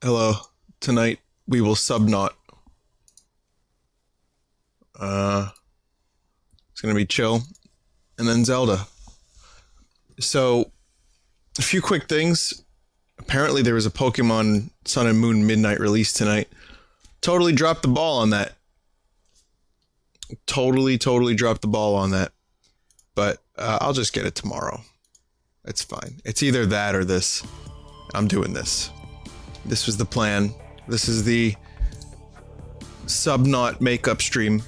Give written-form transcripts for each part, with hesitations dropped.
Hello. Tonight we will subnaut. It's gonna be chill. And then Zelda. So, a few quick things. Apparently there was a Pokemon Sun and Moon Midnight release tonight. Totally dropped the ball on that. Totally dropped the ball on that. But I'll just get it tomorrow. It's fine. It's either that or this. I'm doing this. This was the plan. This is the Subnaut makeup stream.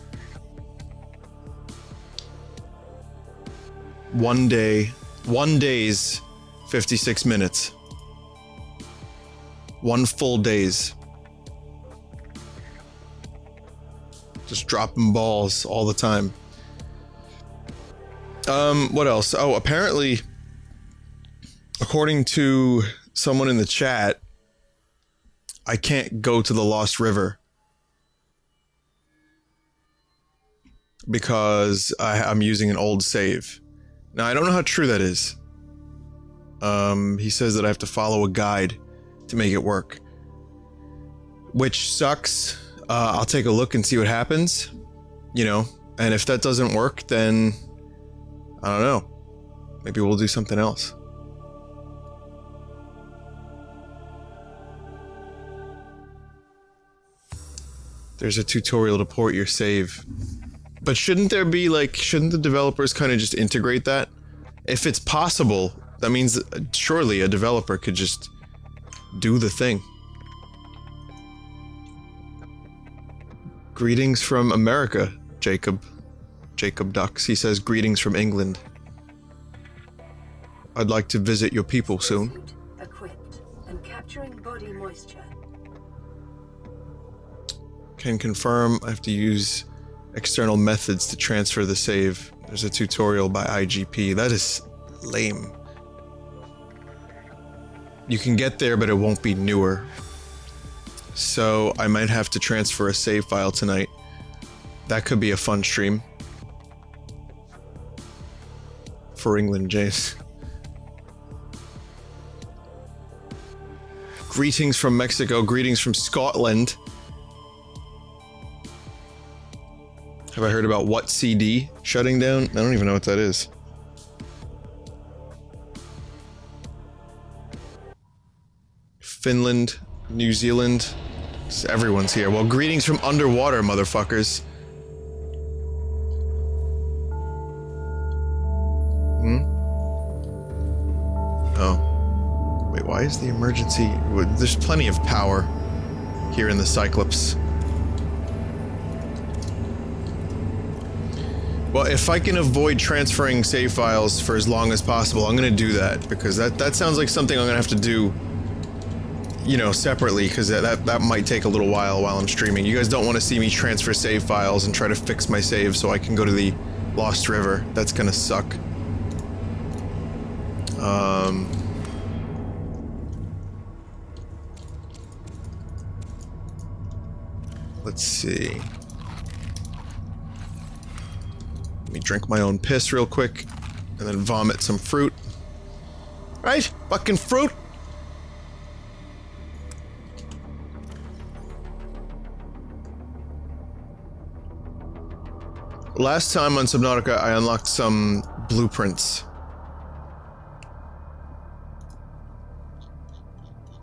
One day's 56 minutes. One full day's. Just dropping balls all the time. What else? Oh, apparently, according to someone in the chat, I can't go to the Lost River because I'm using an old save. Now, I don't know how true that is. He says that I have to follow a guide to make it work, which sucks. I'll take a look and see what happens, you know, and if that doesn't work, then I don't know. Maybe we'll do something else. There's a tutorial to port your save. But shouldn't there be, like, shouldn't the developers kind of just integrate that? If it's possible, that means that surely a developer could just do the thing. Greetings from America, Jacob. Jacob Ducks. He says, greetings from England. I'd like to visit your people soon. Equipped and capturing body moisture. Can confirm I have to use external methods to transfer the save. There's a tutorial by IGP. That is lame. You can get there, but it won't be newer. So I might have to transfer a save file tonight. That could be a fun stream. For England, Jace. Greetings from Mexico. Greetings from Scotland. Have I heard about what CD shutting down? I don't even know what that is. Finland, New Zealand. Everyone's here. Well, greetings from underwater, motherfuckers. Oh. Wait, why is the emergency... There's plenty of power here in the Cyclops. Well, if I can avoid transferring save files for as long as possible, I'm gonna do that, because that sounds like something I'm gonna have to do, you know, separately, because that might take a little while I'm streaming. You guys don't want to see me transfer save files and try to fix my save so I can go to the Lost River. That's gonna suck. Let's see. Let me drink my own piss real quick, and then vomit some fruit. Right? Fucking fruit! Last time on Subnautica, I unlocked some blueprints.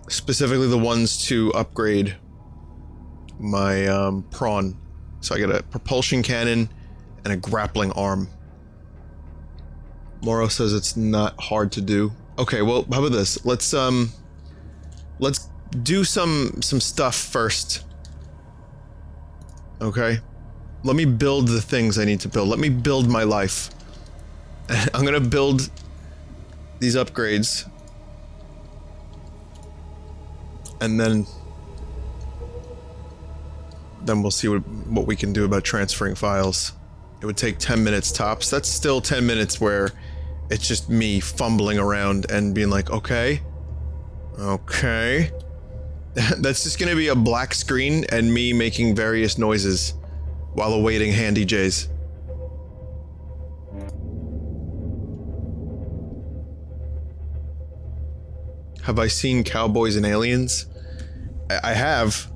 Specifically the ones to upgrade my Prawn. So I get a propulsion cannon and a grappling arm. Moro says it's not hard to do. Okay, well, how about this? Let's do some stuff first. Okay? Let me build the things I need to build. Let me build my life. I'm gonna build these upgrades. And then we'll see what we can do about transferring files. It would take 10 minutes tops. That's still 10 minutes where it's just me fumbling around and being like, okay. Okay. That's just gonna be a black screen and me making various noises while awaiting Handy J's. Have I seen Cowboys and Aliens? I have.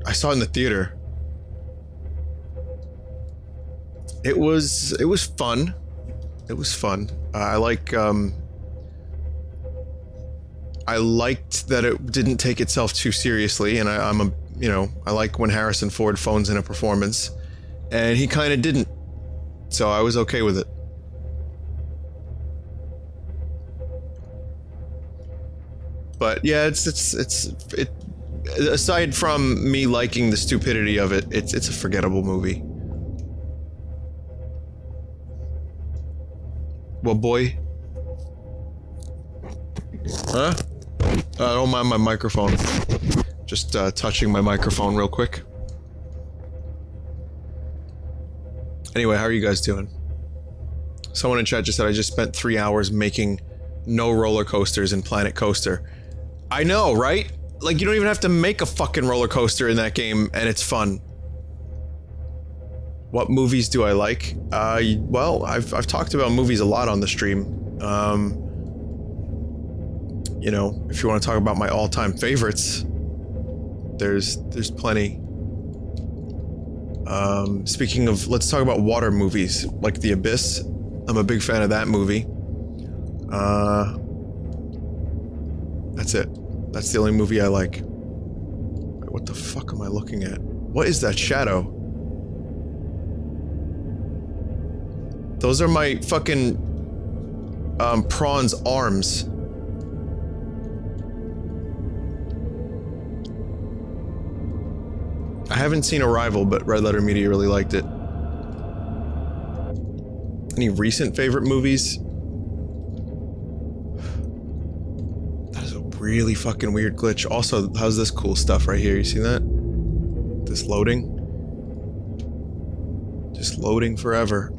I saw it in the theater. It was fun. It was fun. I liked that it didn't take itself too seriously, and I like when Harrison Ford phones in a performance, and he kind of didn't. So I was okay with it. But yeah, it aside from me liking the stupidity of it, it's a forgettable movie. Well, boy. Huh? I don't mind my microphone. Just touching my microphone real quick. Anyway, how are you guys doing? Someone in chat just said I just spent 3 hours making no roller coasters in Planet Coaster. I know, right? Like, you don't even have to make a fucking roller coaster in that game, and it's fun. What movies do I like? Well, I've talked about movies a lot on the stream. You know, if you want to talk about my all-time favorites, there's plenty. Speaking of, let's talk about water movies, like The Abyss. I'm a big fan of that movie. That's it. That's the only movie I like. Wait, what the fuck am I looking at? What is that shadow? Those are my fucking Prawn's arms. I haven't seen Arrival, but Red Letter Media really liked it. Any recent favorite movies? That is a really fucking weird glitch. Also, how's this cool stuff right here? You see that? This loading? Just loading forever.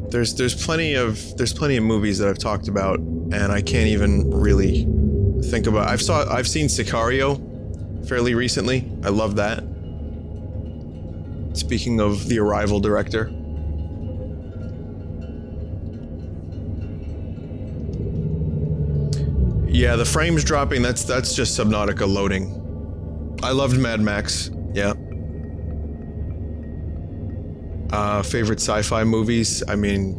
There's plenty of movies that I've talked about, and I can't even really think about. I've seen Sicario fairly recently. I love that. Speaking of the Arrival director. Yeah, the frames dropping, that's just Subnautica loading. I loved Mad Max. Yeah. Favorite sci-fi movies? I mean,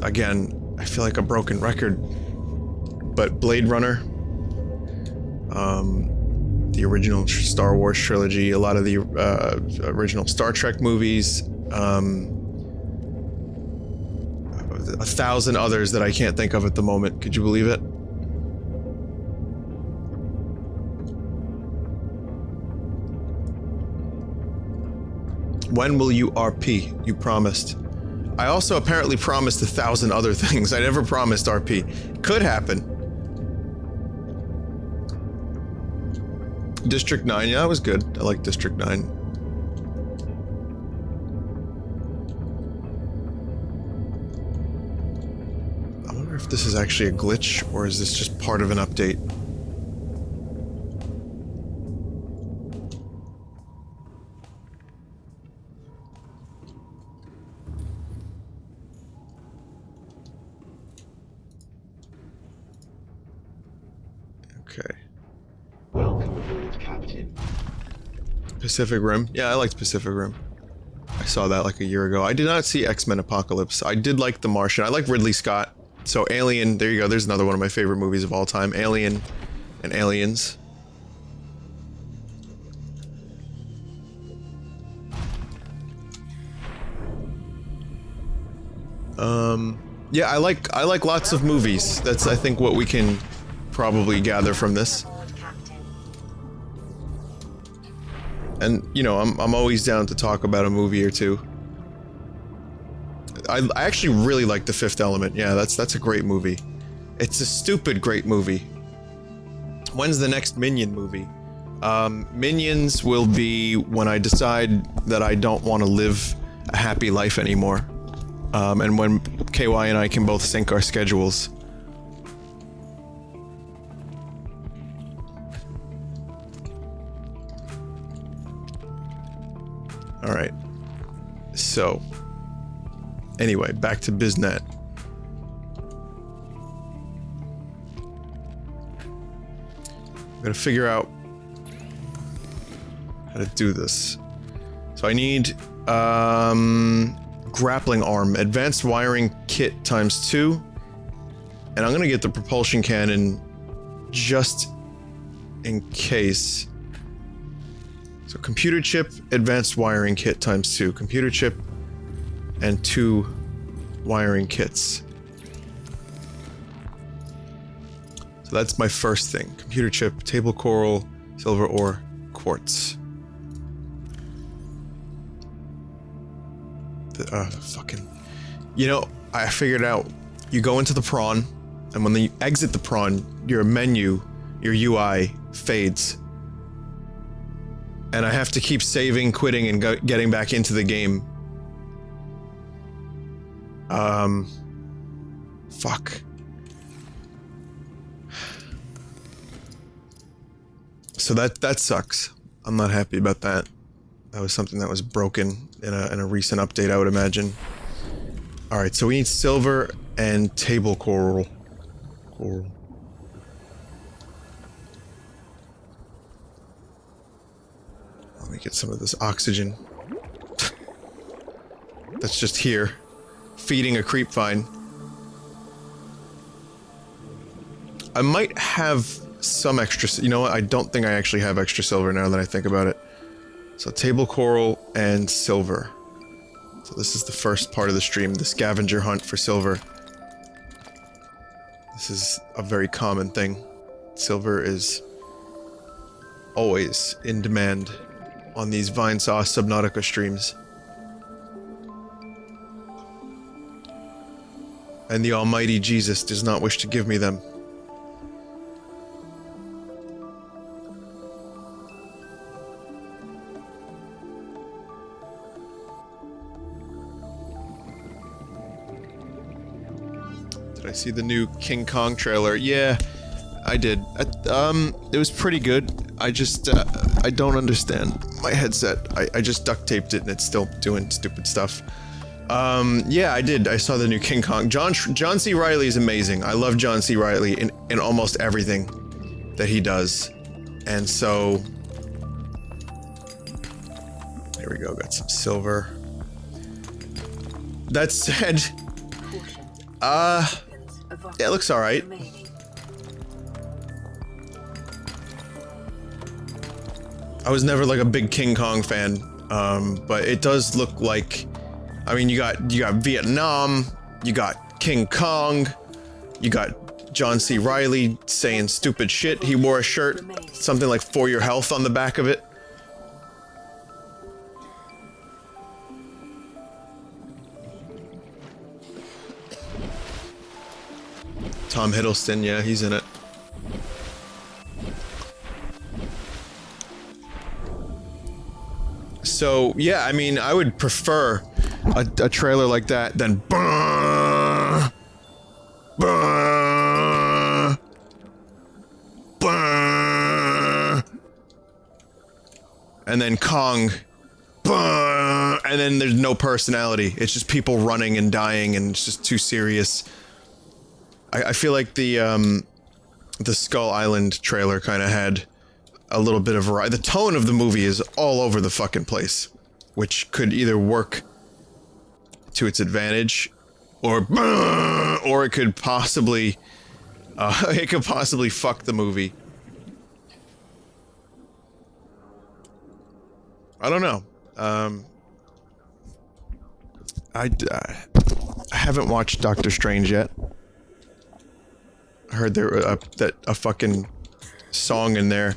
again, I feel like a broken record, but Blade Runner, the original Star Wars trilogy, a lot of the original Star Trek movies, 1,000 others that I can't think of at the moment. Could you believe it? When will you RP? You promised. I also apparently promised 1,000 other things. I never promised RP. Could happen. District 9, yeah, that was good. I like District 9. I wonder if this is actually a glitch, or is this just part of an update? Okay. Welcome aboard, Captain. Pacific Rim. Yeah, I liked Pacific Rim. I saw that like a year ago. I did not see X-Men Apocalypse. I did like The Martian. I like Ridley Scott. So Alien, there you go. There's another one of my favorite movies of all time. Alien and Aliens. Yeah, I like lots of movies. That's, I think, what we can probably gather from this. And, you know, I'm always down to talk about a movie or two. I actually really like The Fifth Element. Yeah, that's a great movie. It's a stupid great movie. When's the next Minion movie? Minions will be when I decide that I don't want to live a happy life anymore. And when KY and I can both sync our schedules. Alright. So. Anyway, back to Biznet. gonna figure out how to do this. So I need, grappling arm, advanced wiring kit ×2, and I'm gonna get the propulsion cannon just in case. So computer chip, advanced wiring kit ×2, computer chip, and 2 wiring kits. So that's my first thing. Computer chip, table coral, silver ore, quartz. Fucking... You know, I figured out. You go into the prawn, and when you exit the prawn, your menu, your UI, fades. And I have to keep saving, quitting, and getting back into the game. Fuck. So that sucks. I'm not happy about that. That was something that was broken in a recent update, I would imagine. Alright, so we need silver and table coral. Let me get some of this oxygen. That's just here. Feeding a creep vine. I might have some extra... You know what? I don't think I actually have extra silver now that I think about it. So table coral and silver. So this is the first part of the stream, the scavenger hunt for silver. This is a very common thing. Silver is always in demand on these Vinesauce Subnautica streams. And the almighty Jesus does not wish to give me them. Did I see the new King Kong trailer? Yeah, I did. It was pretty good. I just, I don't understand my headset. I just duct taped it and it's still doing stupid stuff. Yeah, I did. I saw the new King Kong. John C. Reilly is amazing. I love John C. Reilly in almost everything that he does. And so... There we go, got some silver. That said... Yeah, it looks alright. I was never like a big King Kong fan, but it does look like... I mean, you got Vietnam, you got King Kong, you got John C. Reilly saying stupid shit. He wore a shirt, something like "For Your Health" on the back of it. Tom Hiddleston, yeah, he's in it. So, yeah, I mean, I would prefer a trailer like that than and then Kong and then there's no personality. It's just people running and dying and it's just too serious. I feel like the Skull Island trailer kind of had a little bit of variety. The tone of the movie is all over the fucking place, which could either work to its advantage, or it could possibly, fuck the movie. I don't know. I haven't watched Doctor Strange yet. I heard there that a fucking song in there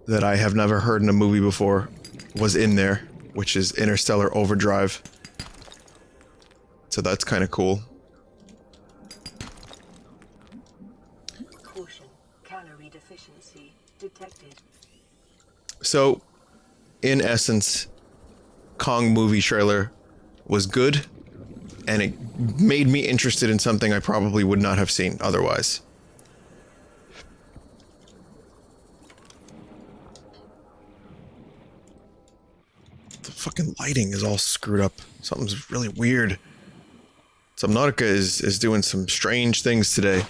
that I have never heard in a movie before was in there, which is Interstellar Overdrive. So that's kind of cool. Caution, calorie deficiency detected. So, in essence, Kong movie trailer was good, and it made me interested in something I probably would not have seen otherwise. The fucking lighting is all screwed up. Something's really weird. Subnautica is doing some strange things today.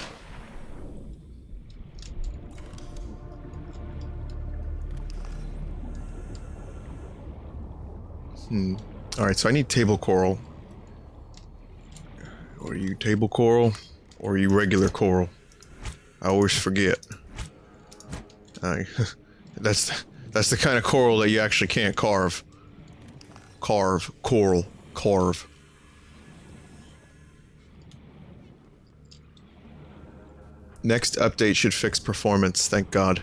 Alright, so I need table coral. Are you table coral? Or are you regular coral? I always forget. That's the kind of coral that you actually can't carve. Coral. Carve. Next update should fix performance, thank God.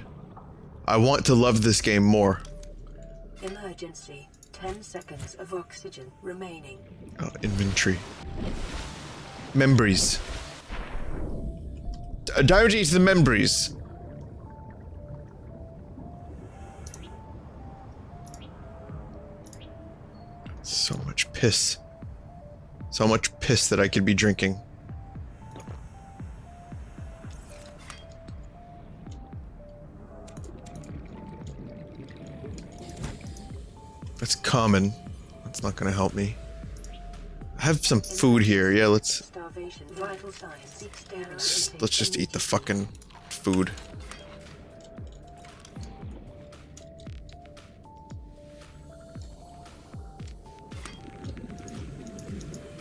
I want to love this game more. Emergency. 10 seconds of oxygen remaining. Inventory. Membries. Don't eat the membries. So much piss. So much piss that I could be drinking. That's common. That's not gonna help me. I have some food here. Yeah, let's just eat the fucking food.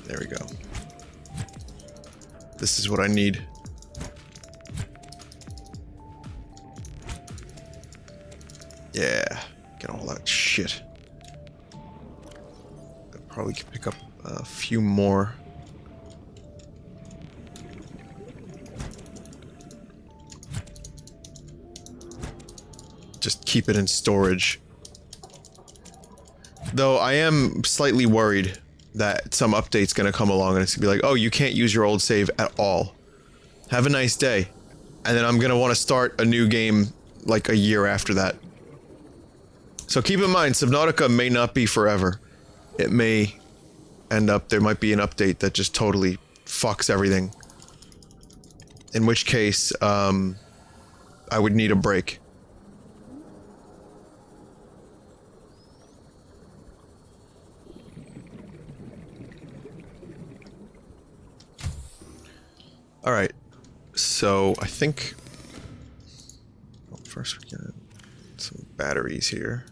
There we go. This is what I need. Yeah, get all that shit. Probably could pick up a few more. Just keep it in storage. Though I am slightly worried that some update's gonna come along and it's gonna be like, oh, you can't use your old save at all. Have a nice day. And then I'm gonna want to start a new game like a year after that. So keep in mind, Subnautica may not be forever. It may end up, there might be an update that just totally fucks everything. In which case, I would need a break. Alright, so I think... Well, first we get some batteries here.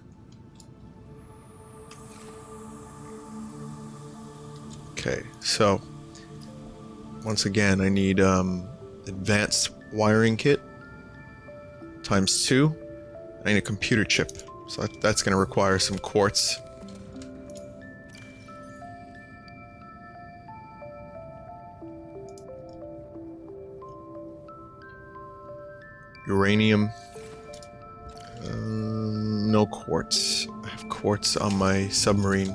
Okay, so once again I need advanced wiring kit ×2. I need a computer chip, so that's going to require some quartz. Uranium. No quartz. I have quartz on my submarine.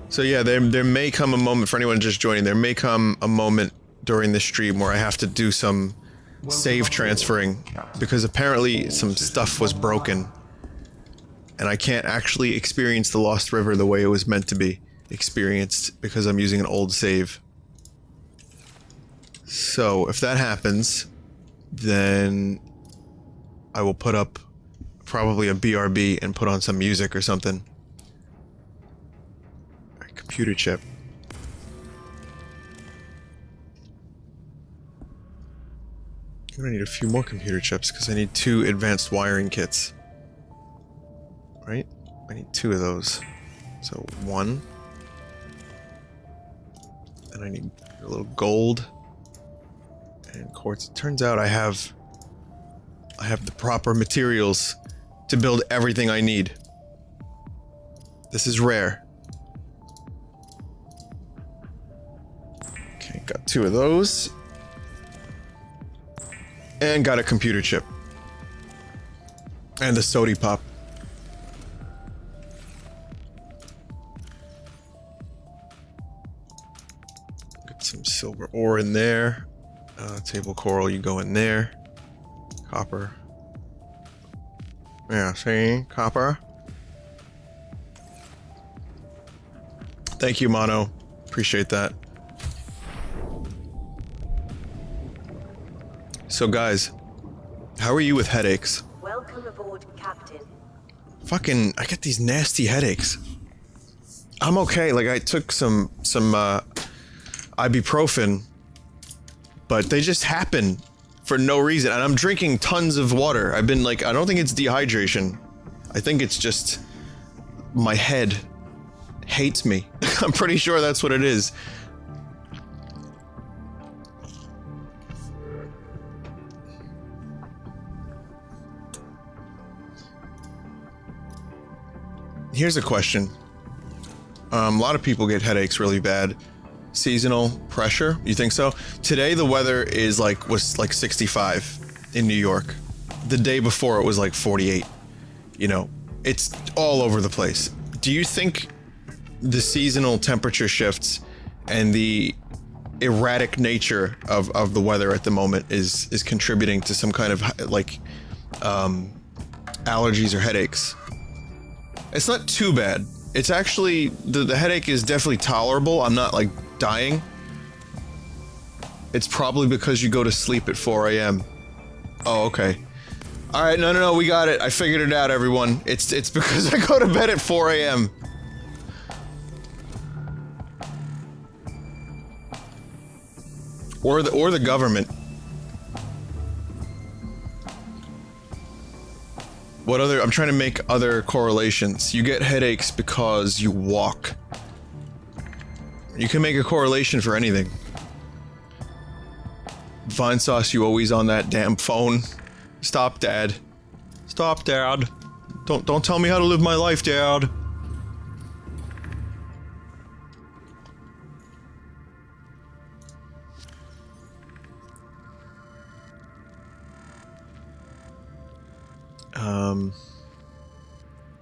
So yeah, there may come a moment, for anyone just joining, there may come a moment during the stream where I have to do some save transferring, because apparently some stuff was broken. And I can't actually experience the Lost River the way it was meant to be experienced, because I'm using an old save. So, if that happens, then I will put up probably a BRB and put on some music or something. Computer chip. I'm gonna need a few more computer chips because I need 2 advanced wiring kits. Right? I need 2 of those. So 1. And I need a little gold and quartz. It turns out I have the proper materials to build everything I need. This is rare. Got 2 of those. And got a computer chip. And the sody pop. Get some silver ore in there. Table coral, you go in there. Copper. Yeah, see? Copper. Thank you, Mono. Appreciate that. So guys, how are you with headaches? Welcome aboard, Captain. Fucking, I get these nasty headaches. I'm okay, like I took some ibuprofen, but they just happen for no reason. And I'm drinking tons of water. I've been like, I don't think it's dehydration. I think it's just my head hates me. I'm pretty sure that's what it is. Here's a question. A lot of people get headaches really bad. Seasonal pressure, you think so? Today the weather is was like 65 in New York. The day before it was like 48. You know, it's all over the place. Do you think the seasonal temperature shifts and the erratic nature of the weather at the moment is contributing to some kind of allergies or headaches? It's not too bad. It's actually, the headache is definitely tolerable. I'm not like dying. It's probably because you go to sleep at 4 a.m. Oh, okay. All right, no, we got it. I figured it out, everyone. It's because I go to bed at 4 a.m. Or the government. What other? I'm trying to make other correlations. You get headaches because you walk. You can make a correlation for anything. Vinesauce, you always on that damn phone. Stop, Dad. Stop, Dad. Don't tell me how to live my life, Dad.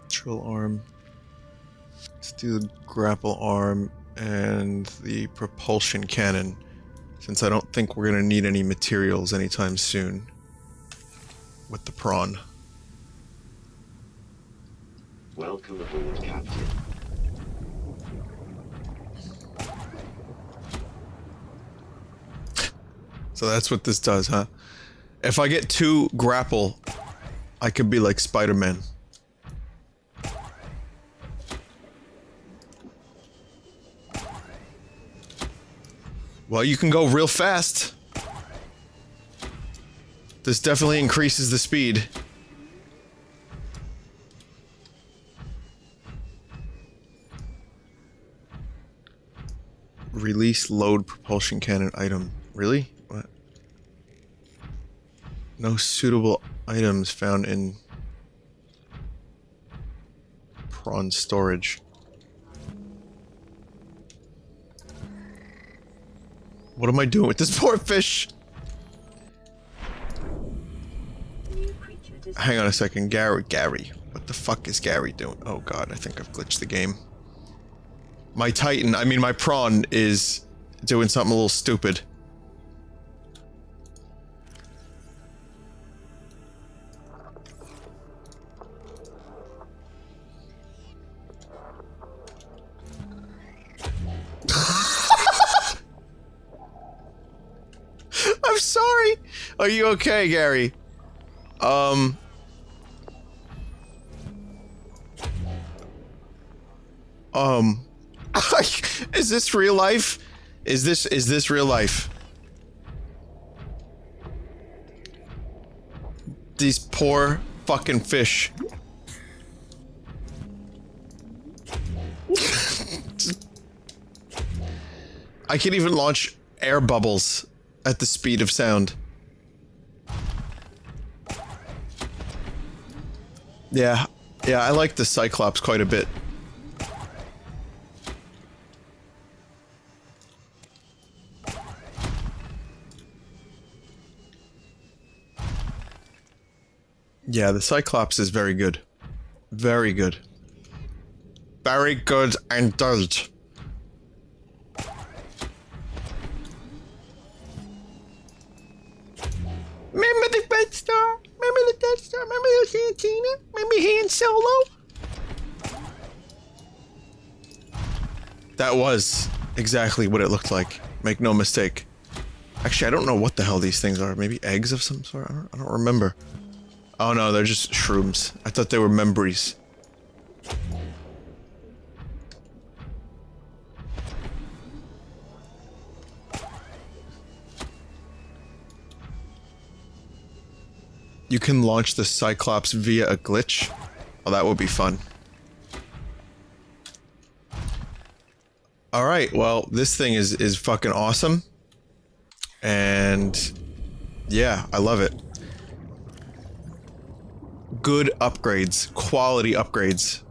Trill arm. Let's do the grapple arm and the propulsion cannon, since I don't think we're gonna need any materials anytime soon with the prawn. Welcome aboard, Captain. So that's what this does, huh? If I get 2 grapple, I could be like Spider-Man. Well, you can go real fast. This definitely increases the speed. Release load propulsion cannon item. Really? What? No suitable items found in prawn storage. What am I doing with this poor fish? Hang on a second, Gary. What the fuck is Gary doing? Oh god, I think I've glitched the game. My Titan, I mean my prawn, is doing something a little stupid. I'm sorry. Are you okay, Gary? Is this real life? Is this real life? These poor fucking fish. I can even launch air bubbles at the speed of sound. Yeah, I like the Cyclops quite a bit. Yeah, the Cyclops is very good. Very good. Very good indeed. Remember the Red Star? Remember the Death Star? Remember the Santina? Remember Han Solo? That was exactly what it looked like. Make no mistake. Actually, I don't know what the hell these things are. Maybe eggs of some sort? I don't remember. Oh no, they're just shrooms. I thought they were membries. You can launch the Cyclops via a glitch. Oh, that would be fun. Alright, well, this thing is fucking awesome. And yeah, I love it. Good upgrades. Quality upgrades.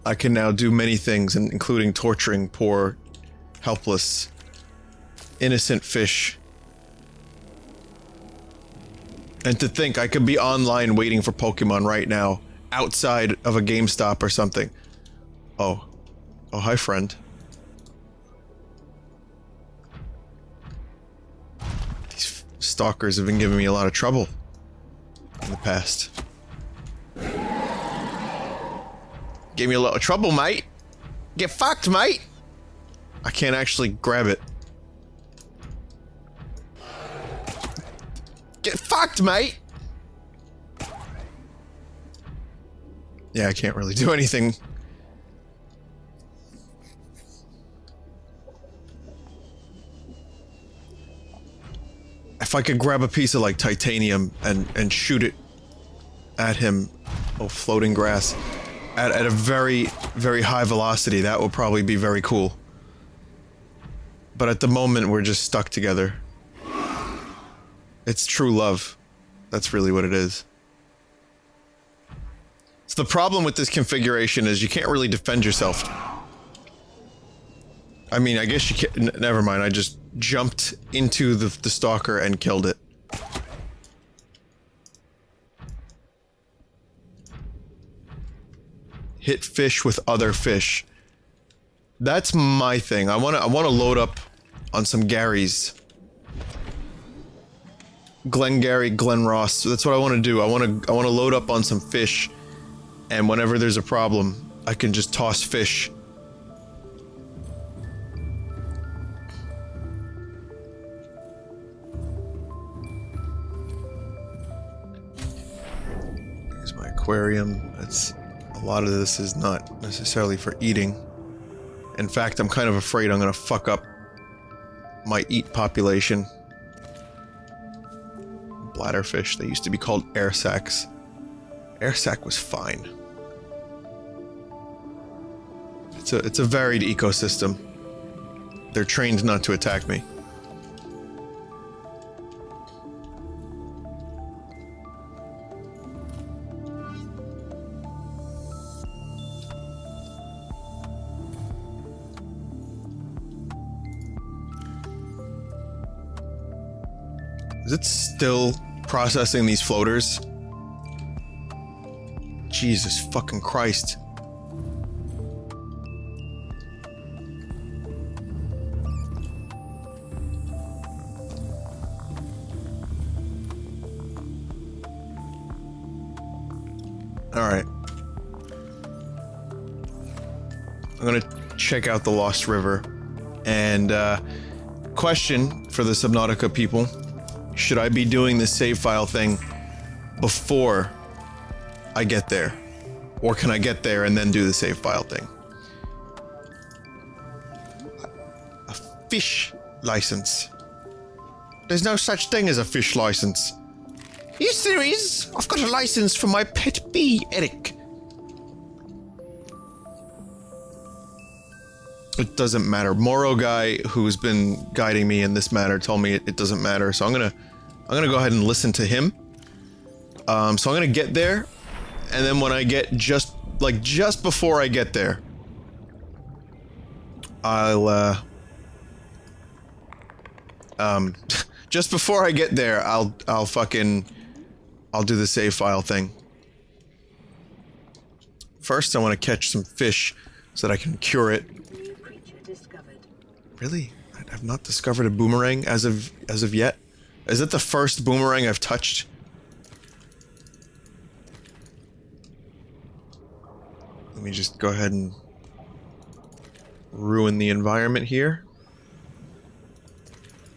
I can now do many things, including torturing poor, helpless, innocent fish. And to think I could be online waiting for Pokemon right now, outside of a GameStop or something. Oh. Oh, hi, friend. These stalkers have been giving me a lot of trouble in the past. Gave me a lot of trouble, mate. Get fucked, mate. I can't actually grab it. Get fucked, mate. Yeah, I can't really do anything. If I could grab a piece of like titanium and shoot it at him, oh, floating grass, at a very, very high velocity, that would probably be very cool. But at the moment, we're just stuck together. It's true love. That's really what it is. So the problem with this configuration is you can't really defend yourself. I mean, I guess you can't. Never mind, I just jumped into the stalker and killed it. Hit fish with other fish. That's my thing. I wanna load up on some Garys. Glengarry, Glen Ross. So that's what I want to do. I want to load up on some fish, and whenever there's a problem, I can just toss fish. Here's my aquarium. That's a lot of this is not necessarily for eating. In fact, I'm kind of afraid I'm gonna fuck up my eat population. Bladderfish. They used to be called air sacs. Air sac was fine. It's a varied ecosystem. They're trained not to attack me. Is it still processing these floaters? Jesus fucking Christ. Alright. I'm gonna check out the Lost River. And, question for the Subnautica people. Should I be doing this save file thing before I get there? Or can I get there and then do the save file thing? A fish license. There's no such thing as a fish license. Yes, there is. I've got a license for my pet bee, Eric. It doesn't matter. Moro guy, who's been guiding me in this matter, told me it doesn't matter. So I'm gonna go ahead and listen to him. So I'm gonna get there, and then when I get just before I get there, I'll just before I get there, I'll do the save file thing. First, I want to catch some fish so that I can cure it. New creature discovered. Really? I've not discovered a boomerang as of yet. Is it the first boomerang I've touched? Let me just go ahead and ruin the environment here.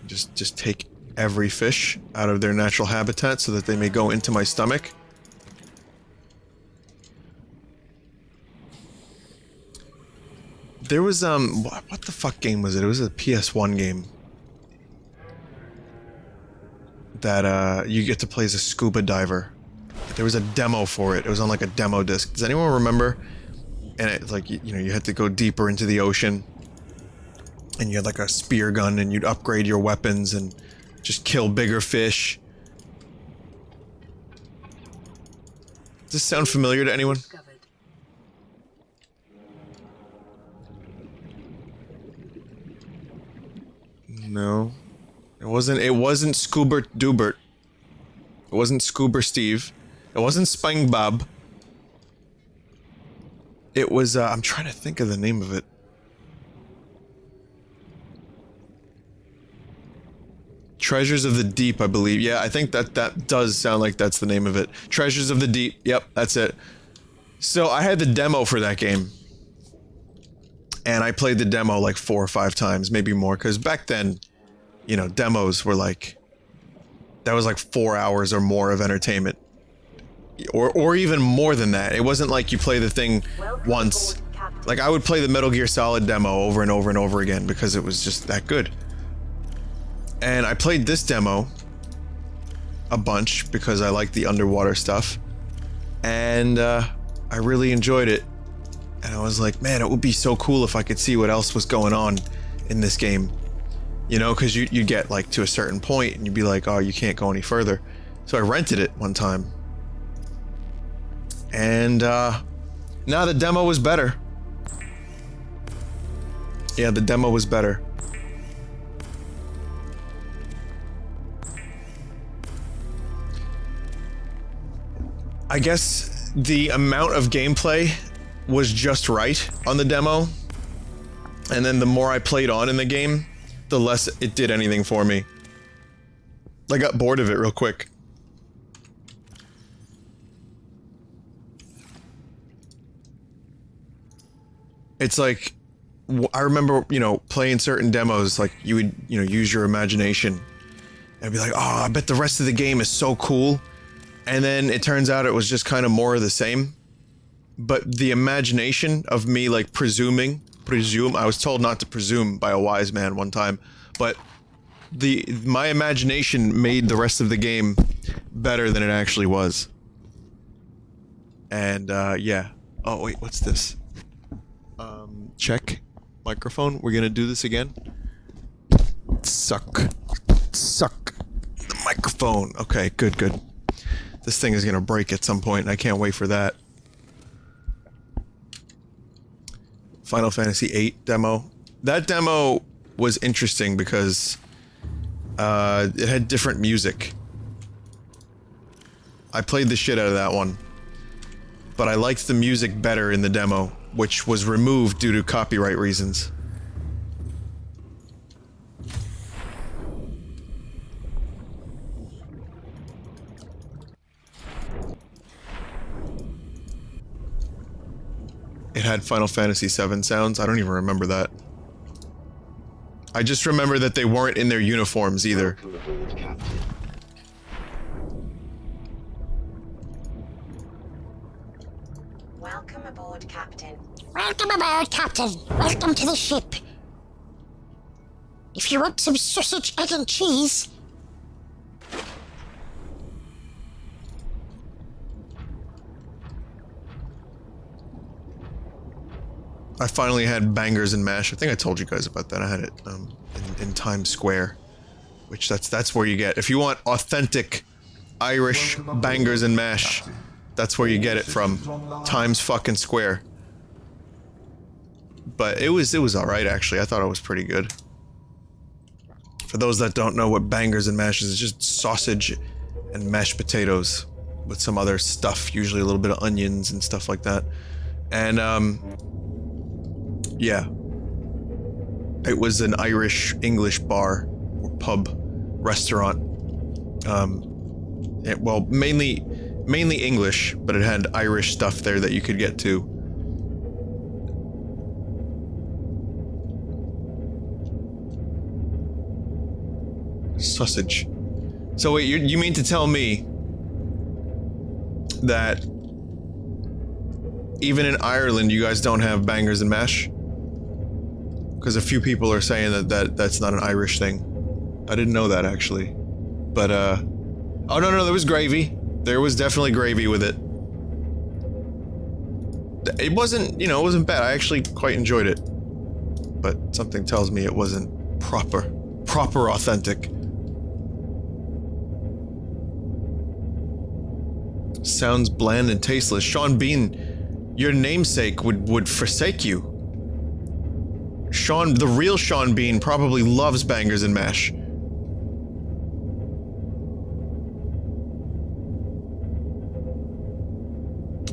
Just take every fish out of their natural habitat so that they may go into my stomach. There was what the fuck game was it? It was a PS1 game. that you get to play as a scuba diver. There was a demo for it. It was on like a demo disc. Does anyone remember? And it's like, you know, you had to go deeper into the ocean. And you had like a spear gun and you'd upgrade your weapons and just kill bigger fish. Does this sound familiar to anyone? Discovered. No. It wasn't Scuba Dubert. It wasn't Scuba Steve. It wasn't SpongeBob. It was, I'm trying to think of the name of it. Treasures of the Deep, I believe. Yeah, I think that does sound like that's the name of it. Treasures of the Deep. Yep, that's it. So I had the demo for that game. And I played the demo like 4 or 5 times, maybe more, because back then, you know, demos were like, that was like 4 hours or more of entertainment. Or even more than that. It wasn't like you play the thing once. Like, I would play the Metal Gear Solid demo over and over and over again because it was just that good. And I played this demo a bunch because I like the underwater stuff. And I really enjoyed it. And I was like, man, it would be so cool if I could see what else was going on in this game. You know, because you get like to a certain point and you'd be like, oh, you can't go any further. So I rented it one time. And now the demo was better. Yeah, the demo was better. I guess the amount of gameplay was just right on the demo. And then the more I played on in the game, the less it did anything for me. I got bored of it real quick. It's like, I remember, you know, playing certain demos, like you would, you know, use your imagination and be like, oh, I bet the rest of the game is so cool. And then it turns out it was just kind of more of the same. But the imagination of me like presume, I was told not to presume by a wise man one time, but my imagination made the rest of the game better than it actually was. And yeah. Oh wait, what's this? Check microphone. We're gonna do this again. Suck the microphone. Okay, good. This thing is gonna break at some point and I can't wait for that. Final Fantasy VIII demo. That demo was interesting because it had different music. I played the shit out of that one. But I liked the music better in the demo, which was removed due to copyright reasons. It had Final Fantasy VII sounds. I don't even remember that. I just remember that they weren't in their uniforms either. Welcome aboard, Captain. Welcome aboard, Captain. Welcome aboard, Captain. Welcome to the ship. If you want some sausage, egg, and cheese... I finally had bangers and mash. I think I told you guys about that. I had it in Times Square, which that's where you get. If you want authentic Irish bangers and mash, that's where you get it from. Times fucking Square. But it was all right actually. I thought it was pretty good. For those that don't know what bangers and mash is, it's just sausage and mashed potatoes with some other stuff, usually a little bit of onions and stuff like that. And yeah. It was an Irish-English bar, or pub, restaurant. Well, mainly English, but it had Irish stuff there that you could get to. Sausage. So wait, you mean to tell me that even in Ireland you guys don't have bangers and mash? Because a few people are saying that that's not an Irish thing. I didn't know that, actually. But, oh, no, there was gravy. There was definitely gravy with it. It wasn't, you know, it wasn't bad. I actually quite enjoyed it. But something tells me it wasn't proper authentic. Sounds bland and tasteless. Sean Bean, your namesake would forsake you. The real Sean Bean probably loves bangers and mash.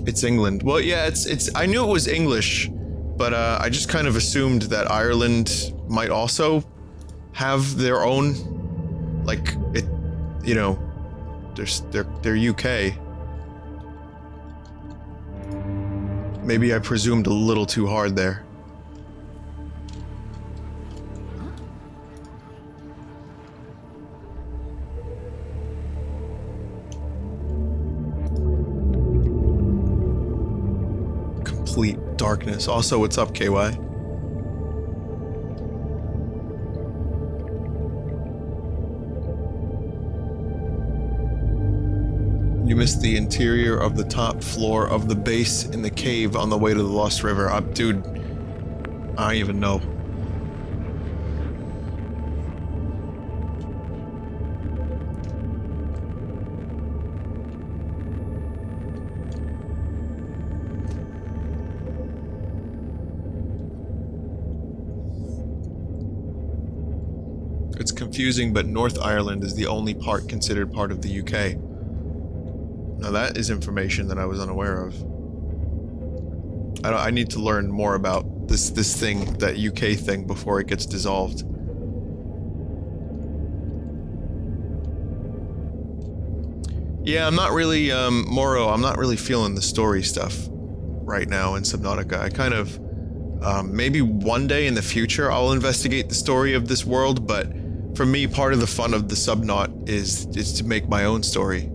It's England. Well, yeah, it's I knew it was English, but I just kind of assumed that Ireland might also have their own, like, it, you know, they're UK. Maybe I presumed a little too hard there. Complete darkness. Also, what's up, KY? You missed the interior of the top floor of the base in the cave on the way to the Lost River. Dude, I don't even know. It's confusing, but North Ireland is the only part considered part of the UK. Now that is information that I was unaware of. I need to learn more about this thing, that UK thing, before it gets dissolved. Yeah, I'm not really, Moro, I'm not really feeling the story stuff right now in Subnautica. I kind of, maybe one day in the future I'll investigate the story of this world, but for me, part of the fun of the Subnaut is to make my own story.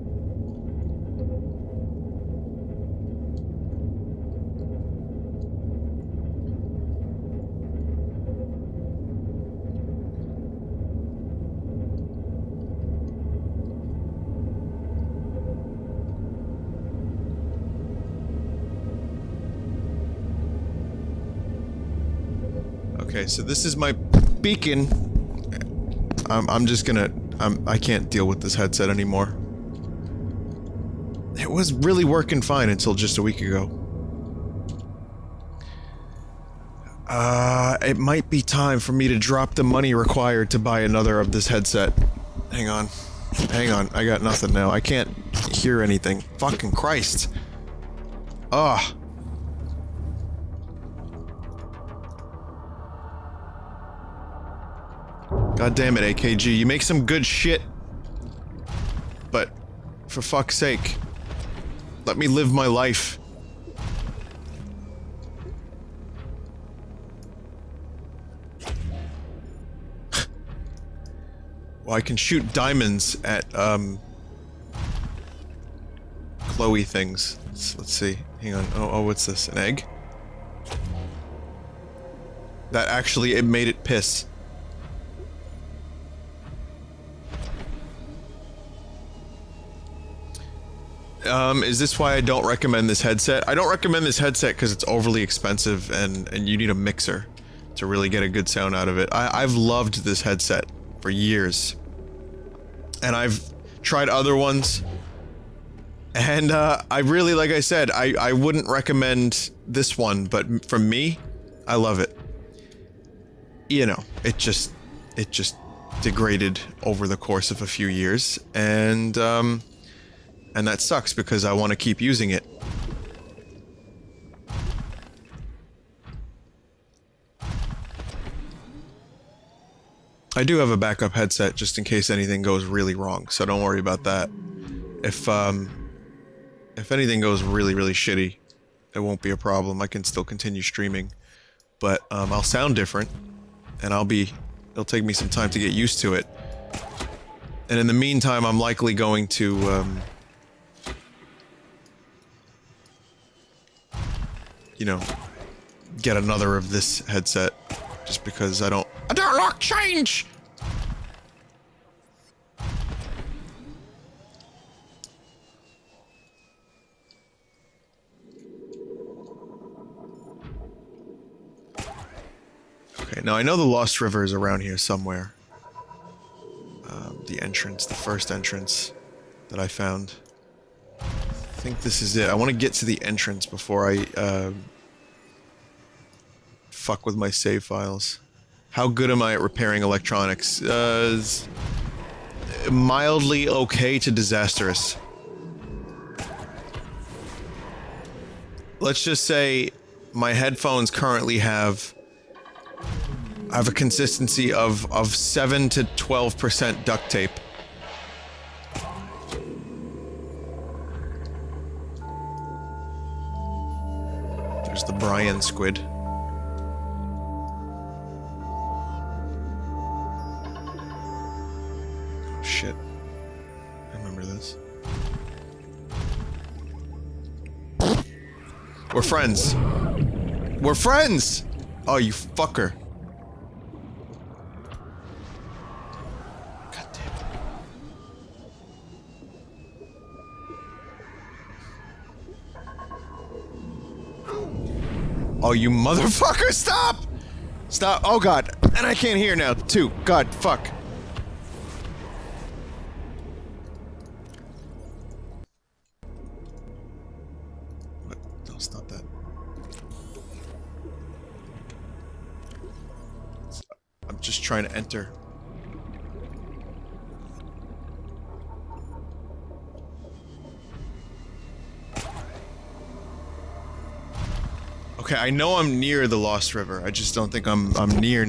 Okay, so this is my beacon. I'm just gonna... I can't deal with this headset anymore. It was really working fine until just a week ago. It might be time for me to drop the money required to buy another of this headset. Hang on. Hang on, I got nothing now. I can't hear anything. Fucking Christ. Ugh. God damn it, AKG. You make some good shit. But, for fuck's sake, let me live my life. Well, I can shoot diamonds at, Chloe things. Let's see. Hang on. Oh, what's this? An egg? That actually, it made it piss. Is this why I don't recommend this headset? I don't recommend this headset because it's overly expensive and you need a mixer to really get a good sound out of it. I've loved this headset for years. And I've tried other ones. And, I really, like I said, I wouldn't recommend this one, but from me, I love it. You know, it just degraded over the course of a few years, and that sucks because I want to keep using it. I do have a backup headset just in case anything goes really wrong, so don't worry about that. If anything goes really, really shitty, it won't be a problem. I can still continue streaming, but I'll sound different, and it'll take me some time to get used to it. And in the meantime, I'm likely going to, you know, get another of this headset, just because I don't like change! Okay, now I know the Lost River is around here somewhere. The entrance, the first entrance that I found. I think this is it. I want to get to the entrance before I fuck with my save files. How good am I at repairing electronics? Mildly okay to disastrous. Let's just say my headphones currently have a consistency of 7 to 12% duct tape. There's the Brian squid. Oh shit. I remember this. We're friends. We're friends! Oh, you fucker. God damn it. Oh, you motherfucker, stop! Stop. Oh god. And I can't hear now, too. God, fuck. What? No, it's not that. I'm just trying to enter. Okay, I know I'm near the Lost River. I just don't think I'm near.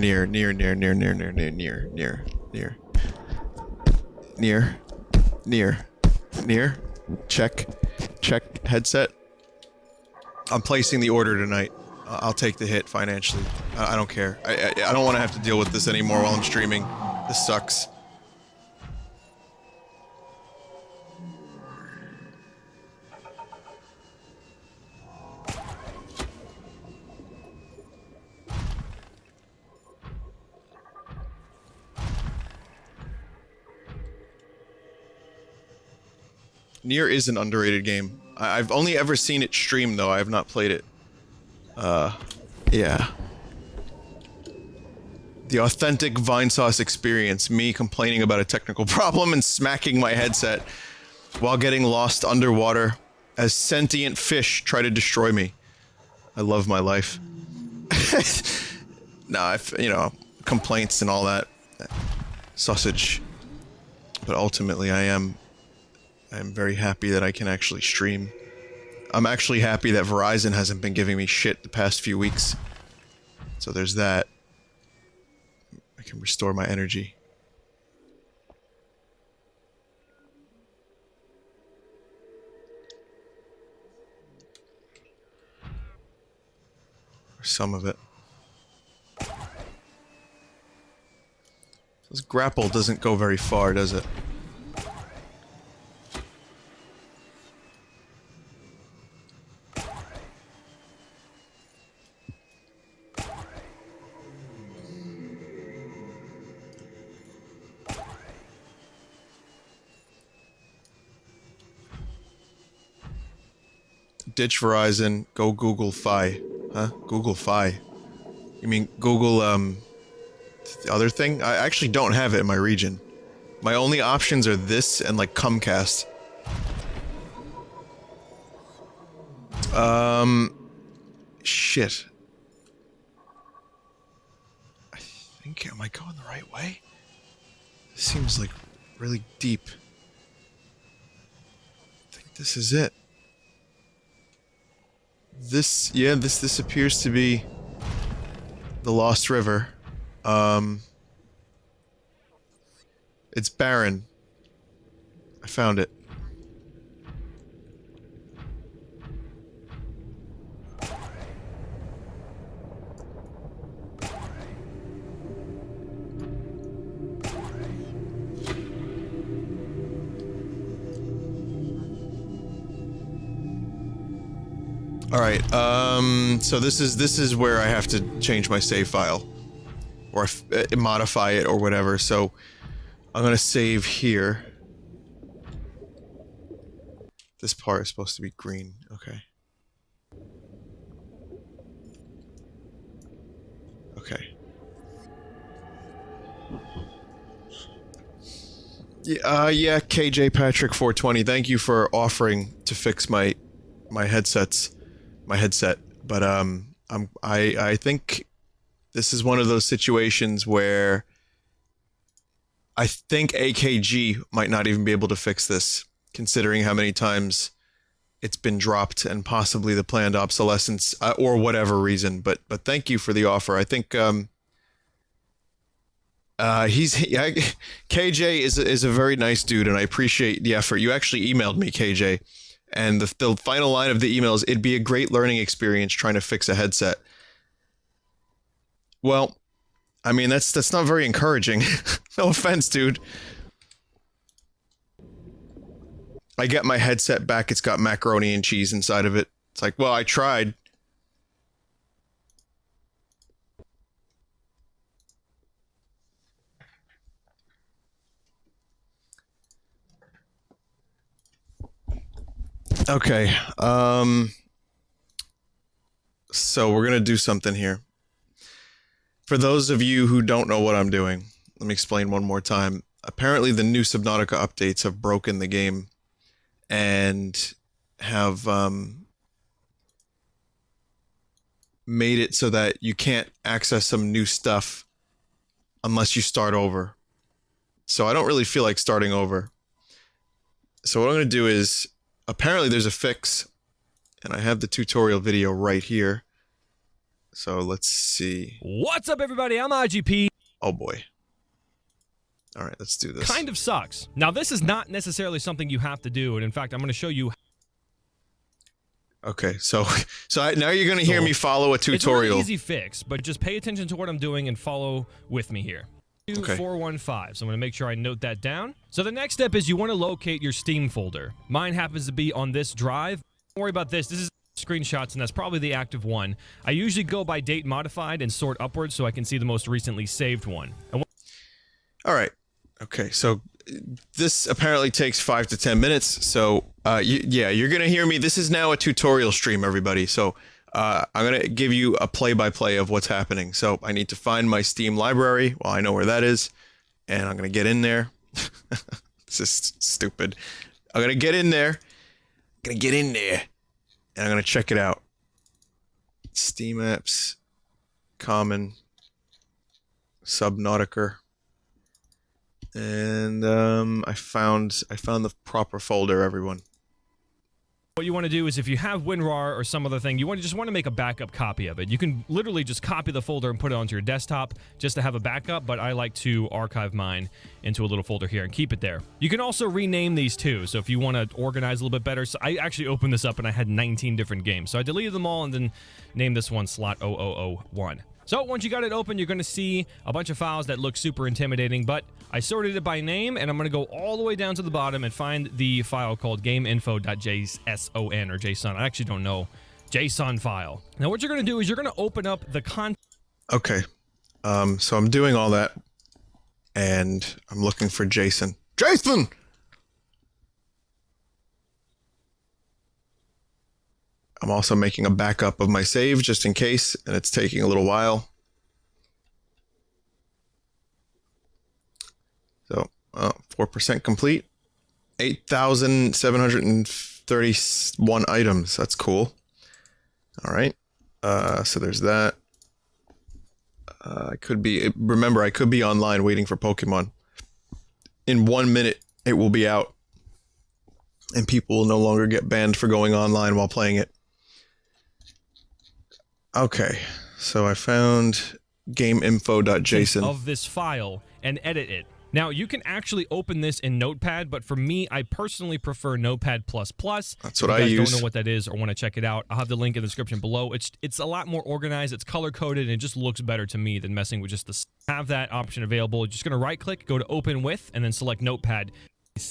Check headset. I'm placing the order tonight. I'll take the hit financially. I don't care. I don't want to have to deal with this anymore while I'm streaming. This sucks. Nier is an underrated game. I've only ever seen it streamed, though. I have not played it. Yeah. The authentic Vinesauce experience. Me complaining about a technical problem and smacking my headset while getting lost underwater as sentient fish try to destroy me. I love my life. Nah, you know, complaints and all that. Sausage. But ultimately, I am very happy that I can actually stream. I'm actually happy that Verizon hasn't been giving me shit the past few weeks. So there's that. I can restore my energy. Or some of it. This grapple doesn't go very far, does it? Ditch Verizon, go Google Fi. Huh? Google Fi. You mean Google, the other thing? I actually don't have it in my region. My only options are this and, like, Comcast. Shit. I think, am I going the right way? This seems, like, really deep. I think this is it. This, yeah, this appears to be the Lost River. It's barren. I found it. Alright, so this is where I have to change my save file. Or modify it or whatever, so I'm gonna save here. This part is supposed to be green, okay. Okay. Yeah, KJ Patrick 420. Thank you for offering to fix my headset. But I think this is one of those situations where I think AKG might not even be able to fix this, considering how many times it's been dropped and possibly the planned obsolescence or whatever reason. But thank you for the offer. I think KJ is a very nice dude, and I appreciate the effort. You actually emailed me, KJ, and the final line of the email is, "It'd be a great learning experience trying to fix a headset." Well, I mean, that's not very encouraging. No offense, dude. I get my headset back, it's got macaroni and cheese inside of it. It's like, well, I tried. Okay, so we're gonna do something here. For those of you who don't know what I'm doing, let me explain one more time. Apparently the new Subnautica updates have broken the game and have made it so that you can't access some new stuff unless you start over. So I don't really feel like starting over. So what I'm going to do is, apparently there's a fix, and I have the tutorial video right here. So let's see. What's up, everybody? I'm IGP. Oh boy. All right, let's do this. Kind of sucks. Now, this is not necessarily something you have to do, and in fact, I'm going to show you. Okay, so now you're going to hear me follow a tutorial. It's a really easy fix, but just pay attention to what I'm doing and follow with me here. Okay. 415. So I'm going to make sure I note that down. So the next step is you want to locate your Steam folder. Mine happens to be on this drive. Don't worry about this. This is screenshots, and that's probably the active one. I usually go by date modified and sort upwards so I can see the most recently saved one. All right. Okay, so this apparently takes 5 to 10 minutes. So yeah, you're gonna hear me. This is now a tutorial stream, everybody. So I'm gonna give you a play-by-play of what's happening. So I need to find my Steam library. Well, I know where that is, and I'm gonna get in there. This is stupid. I'm gonna get in there. And I'm gonna check it out. Steam apps, common, Subnautica. And I found the proper folder, everyone. What you want to do is, if you have WinRAR or some other thing, you just want to make a backup copy of it. You can literally just copy the folder and put it onto your desktop just to have a backup, but I like to archive mine into a little folder here and keep it there. You can also rename these too, so if you want to organize a little bit better. So I actually opened this up and I had 19 different games. So I deleted them all and then named this one slot 0001. So once you got it open, you're going to see a bunch of files that look super intimidating, but I sorted it by name, and I'm going to go all the way down to the bottom and find the file called gameinfo.json or JSON. I actually don't know. JSON file. Now what you're going to do is you're going to open up the content. Okay. So I'm doing all that, and I'm looking for Jason. Jason! I'm also making a backup of my save just in case, and it's taking a little while. So, 4% complete. 8,731 items. That's cool. All right. So there's that. I could be online waiting for Pokemon. In 1 minute, it will be out. And people will no longer get banned for going online while playing it. Okay, so I found gameinfo.json of this file and edit it. Now, you can actually open this in Notepad, but for me, I personally prefer Notepad++. That's what I use. If you guys don't know what that is or want to check it out, I'll have the link in the description below. It's a lot more organized, it's color-coded, and it just looks better to me than messing with just the... Have that option available. You're just going to right-click, go to Open With, and then select Notepad.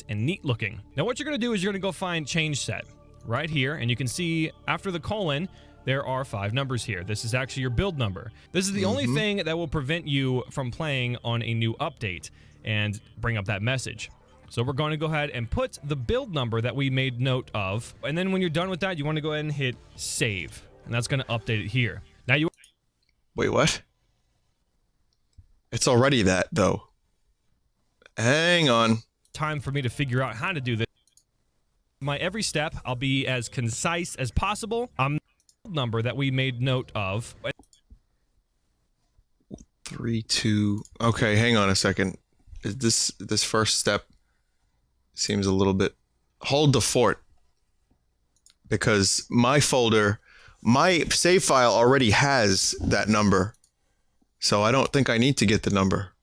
And neat looking. Now, what you're going to do is you're going to go find Change Set right here, and you can see after the colon, there are 5 numbers here. This is actually your build number. This is the only thing that will prevent you from playing on a new update and bring up that message. So we're going to go ahead and put the build number that we made note of. And then when you're done with that, you want to go ahead and hit save. And that's going to update it here. Now you... Wait, what? It's already that, though. Hang on. time for me to figure out how to do this. My every step, I'll be as concise as possible. Number that we made note of. 3, 2. Okay, hang on a second. This first step seems a little bit. Hold the fort, because my folder, my save file already has that number, so I don't think I need to get the number.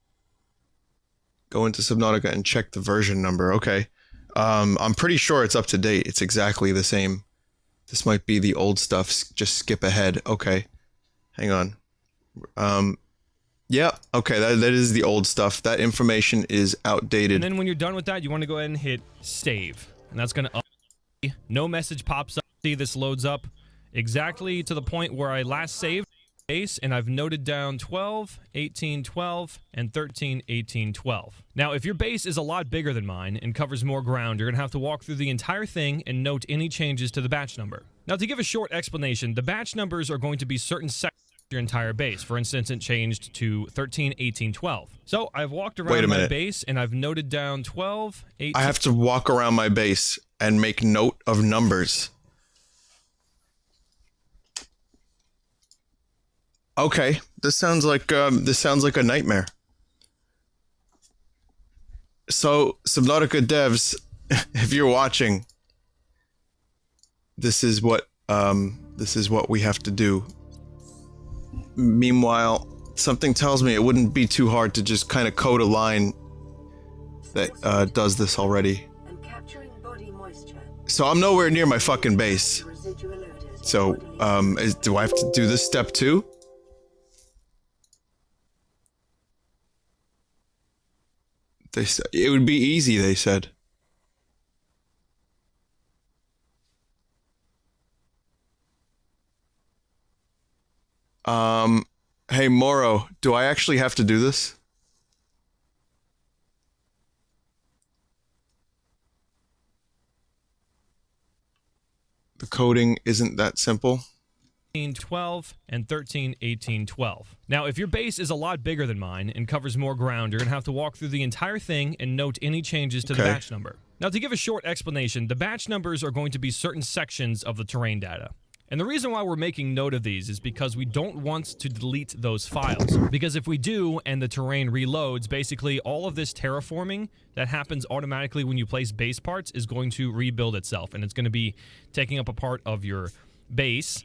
Go into Subnautica and check the version number. Okay, I'm pretty sure it's up to date. It's exactly the same. This might be the old stuff. Just skip ahead. Okay, hang on. Yeah, okay, that is the old stuff. That information is outdated. And then when you're done with that, you want to go ahead and hit save. And that's going to no message pops up. See, this loads up exactly to the point where I last saved base, and I've noted down 12, 18, 12, and 13, 18, 12. Now, if your base is a lot bigger than mine and covers more ground, you're going to have to walk through the entire thing and note any changes to the batch number. Now, to give a short explanation, the batch numbers are going to be certain sections your entire base. For instance, it changed to 13, 18, 12. So I've walked around my base and I've noted down 12, 18. I have to walk around my base and make note of numbers. Okay, this sounds like a nightmare. So, Subnautica devs, if you're watching, this is what we have to do. Meanwhile, something tells me it wouldn't be too hard to just kind of code a line that does this already. And capturing body moisture. So I'm nowhere near my fucking base. Residual odors. So, do I have to do this step too? They said it would be easy, they said. Hey Moro, do I actually have to do this? The coding isn't that simple. 12 and 13, 18, 12. Now, if your base is a lot bigger than mine and covers more ground, you're going to have to walk through the entire thing and note any changes to the batch number. Now, to give a short explanation, the batch numbers are going to be certain sections of the terrain data. And the reason why we're making note of these is because we don't want to delete those files. Because if we do and the terrain reloads, basically all of this terraforming that happens automatically when you place base parts is going to rebuild itself. And it's going to be taking up a part of your base.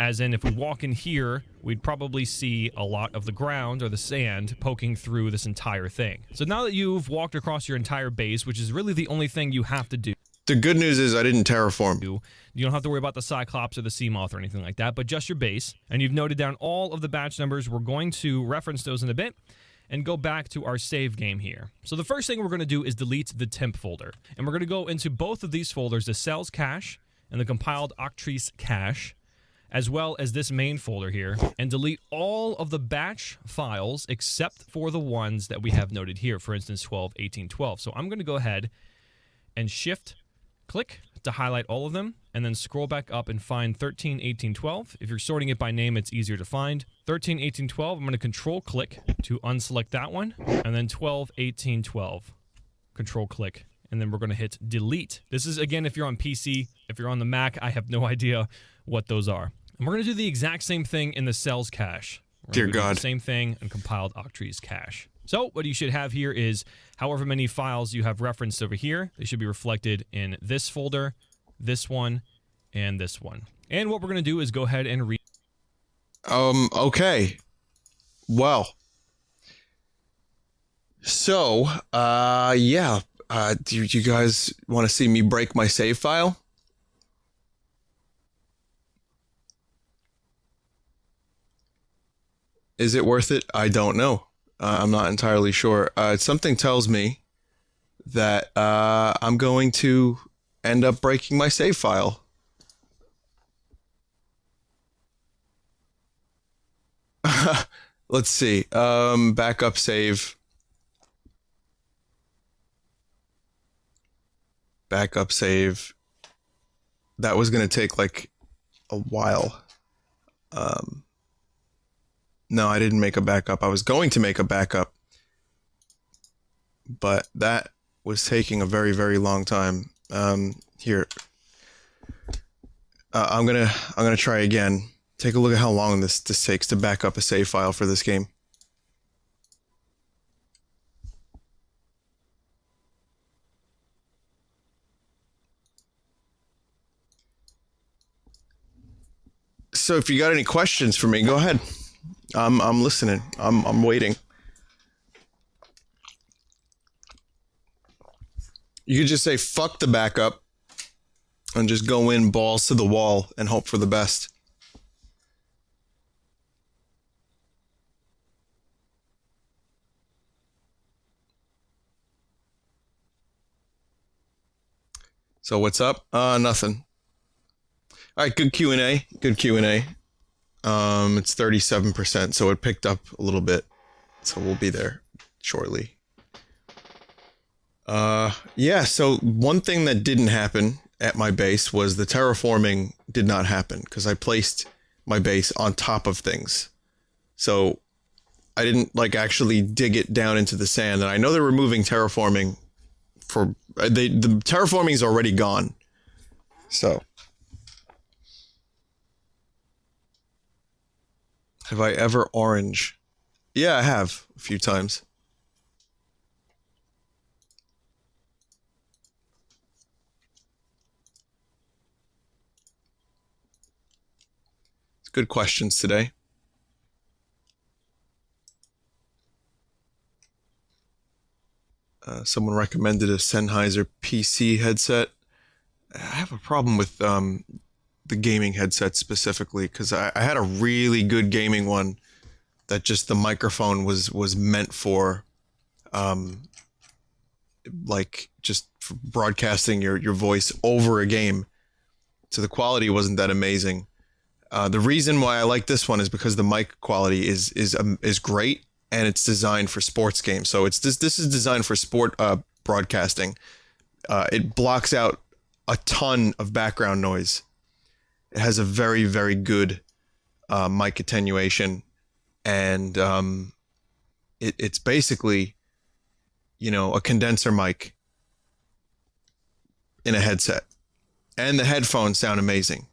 As in, if we walk in here, we'd probably see a lot of the ground or the sand poking through this entire thing. So now that you've walked across your entire base, which is really the only thing you have to do. The good news is I didn't terraform. You don't have to worry about the Cyclops or the Seamoth or anything like that, but just your base. And you've noted down all of the batch numbers. We're going to reference those in a bit and go back to our save game here. So the first thing we're going to do is delete the temp folder. And we're going to go into both of these folders, the cells cache and the compiled octrees cache, as well as this main folder here, and delete all of the batch files except for the ones that we have noted here, for instance, 12, 18, 12. So I'm going to go ahead and shift-click to highlight all of them, and then scroll back up and find 13, 18, 12. If you're sorting it by name, it's easier to find. 13, 18, 12, I'm going to Control-click to unselect that one, and then 12, 18, 12. Control-click, and then we're going to hit delete. This is, again, if you're on PC. If you're on the Mac, I have no idea what those are. And we're going to do the exact same thing in the cells cache. Dear God. The same thing in compiled octrees cache. So what you should have here is however many files you have referenced over here. They should be reflected in this folder, this one, and this one. And what we're going to do is go ahead and read. Okay. Well. So, yeah. Do you guys want to see me break my save file? Is it worth it? I don't know. I'm not entirely sure. Something tells me that I'm going to end up breaking my save file. Let's see. Backup save. Backup save. That was going to take like a while. No, I didn't make a backup. I was going to make a backup, but that was taking a very, very long time. Here. I'm gonna try again. Take a look at how long this takes to back up a save file for this game. So if you got any questions for me, go ahead. I'm listening. I'm waiting. You could just say fuck the backup and just go in balls to the wall and hope for the best. So what's up? Nothing. All right, good Q&A. Good Q&A. It's 37%, so it picked up a little bit. So we'll be there shortly. Yeah, so one thing that didn't happen at my base was the terraforming did not happen because I placed my base on top of things. So I didn't like actually dig it down into the sand, and I know they're removing terraforming for the terraforming is already gone. So have I ever orange? Yeah, I have a few times. It's good questions today. Someone recommended a Sennheiser PC headset. I have a problem with the gaming headset specifically because I had a really good gaming one that just the microphone was meant for like just for broadcasting your voice over a game. So the quality wasn't that amazing. The reason why I like this one is because the mic quality is great and it's designed for sports games. So this is designed for sport broadcasting. It blocks out a ton of background noise. It has a very, very good mic attenuation, and it's basically, you know, a condenser mic in a headset, and the headphones sound amazing.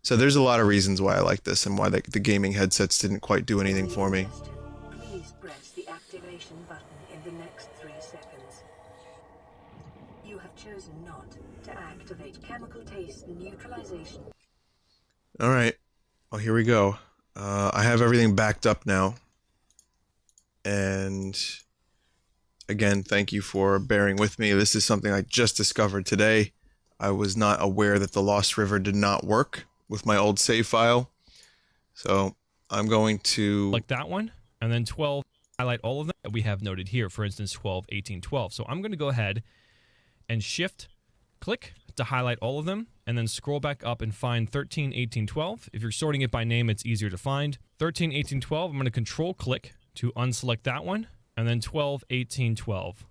So there's a lot of reasons why I like this and why the gaming headsets didn't quite do anything for me. Please press the activation button in the next 3 seconds. You have chosen not to activate chemical taste neutralization. All right. Well, here we go. I have everything backed up now. And again, thank you for bearing with me. This is something I just discovered today. I was not aware that the Lost River did not work with my old save file. So I'm going to... Like that one, and then 12, highlight all of them that we have noted here. For instance, 12, 18, 12. So I'm going to go ahead and shift, click to highlight all of them, and then scroll back up and find 13, 18, 12. If you're sorting it by name, it's easier to find. 13, 18, 12, I'm going to control click to unselect that one, and then 12, 18, 12.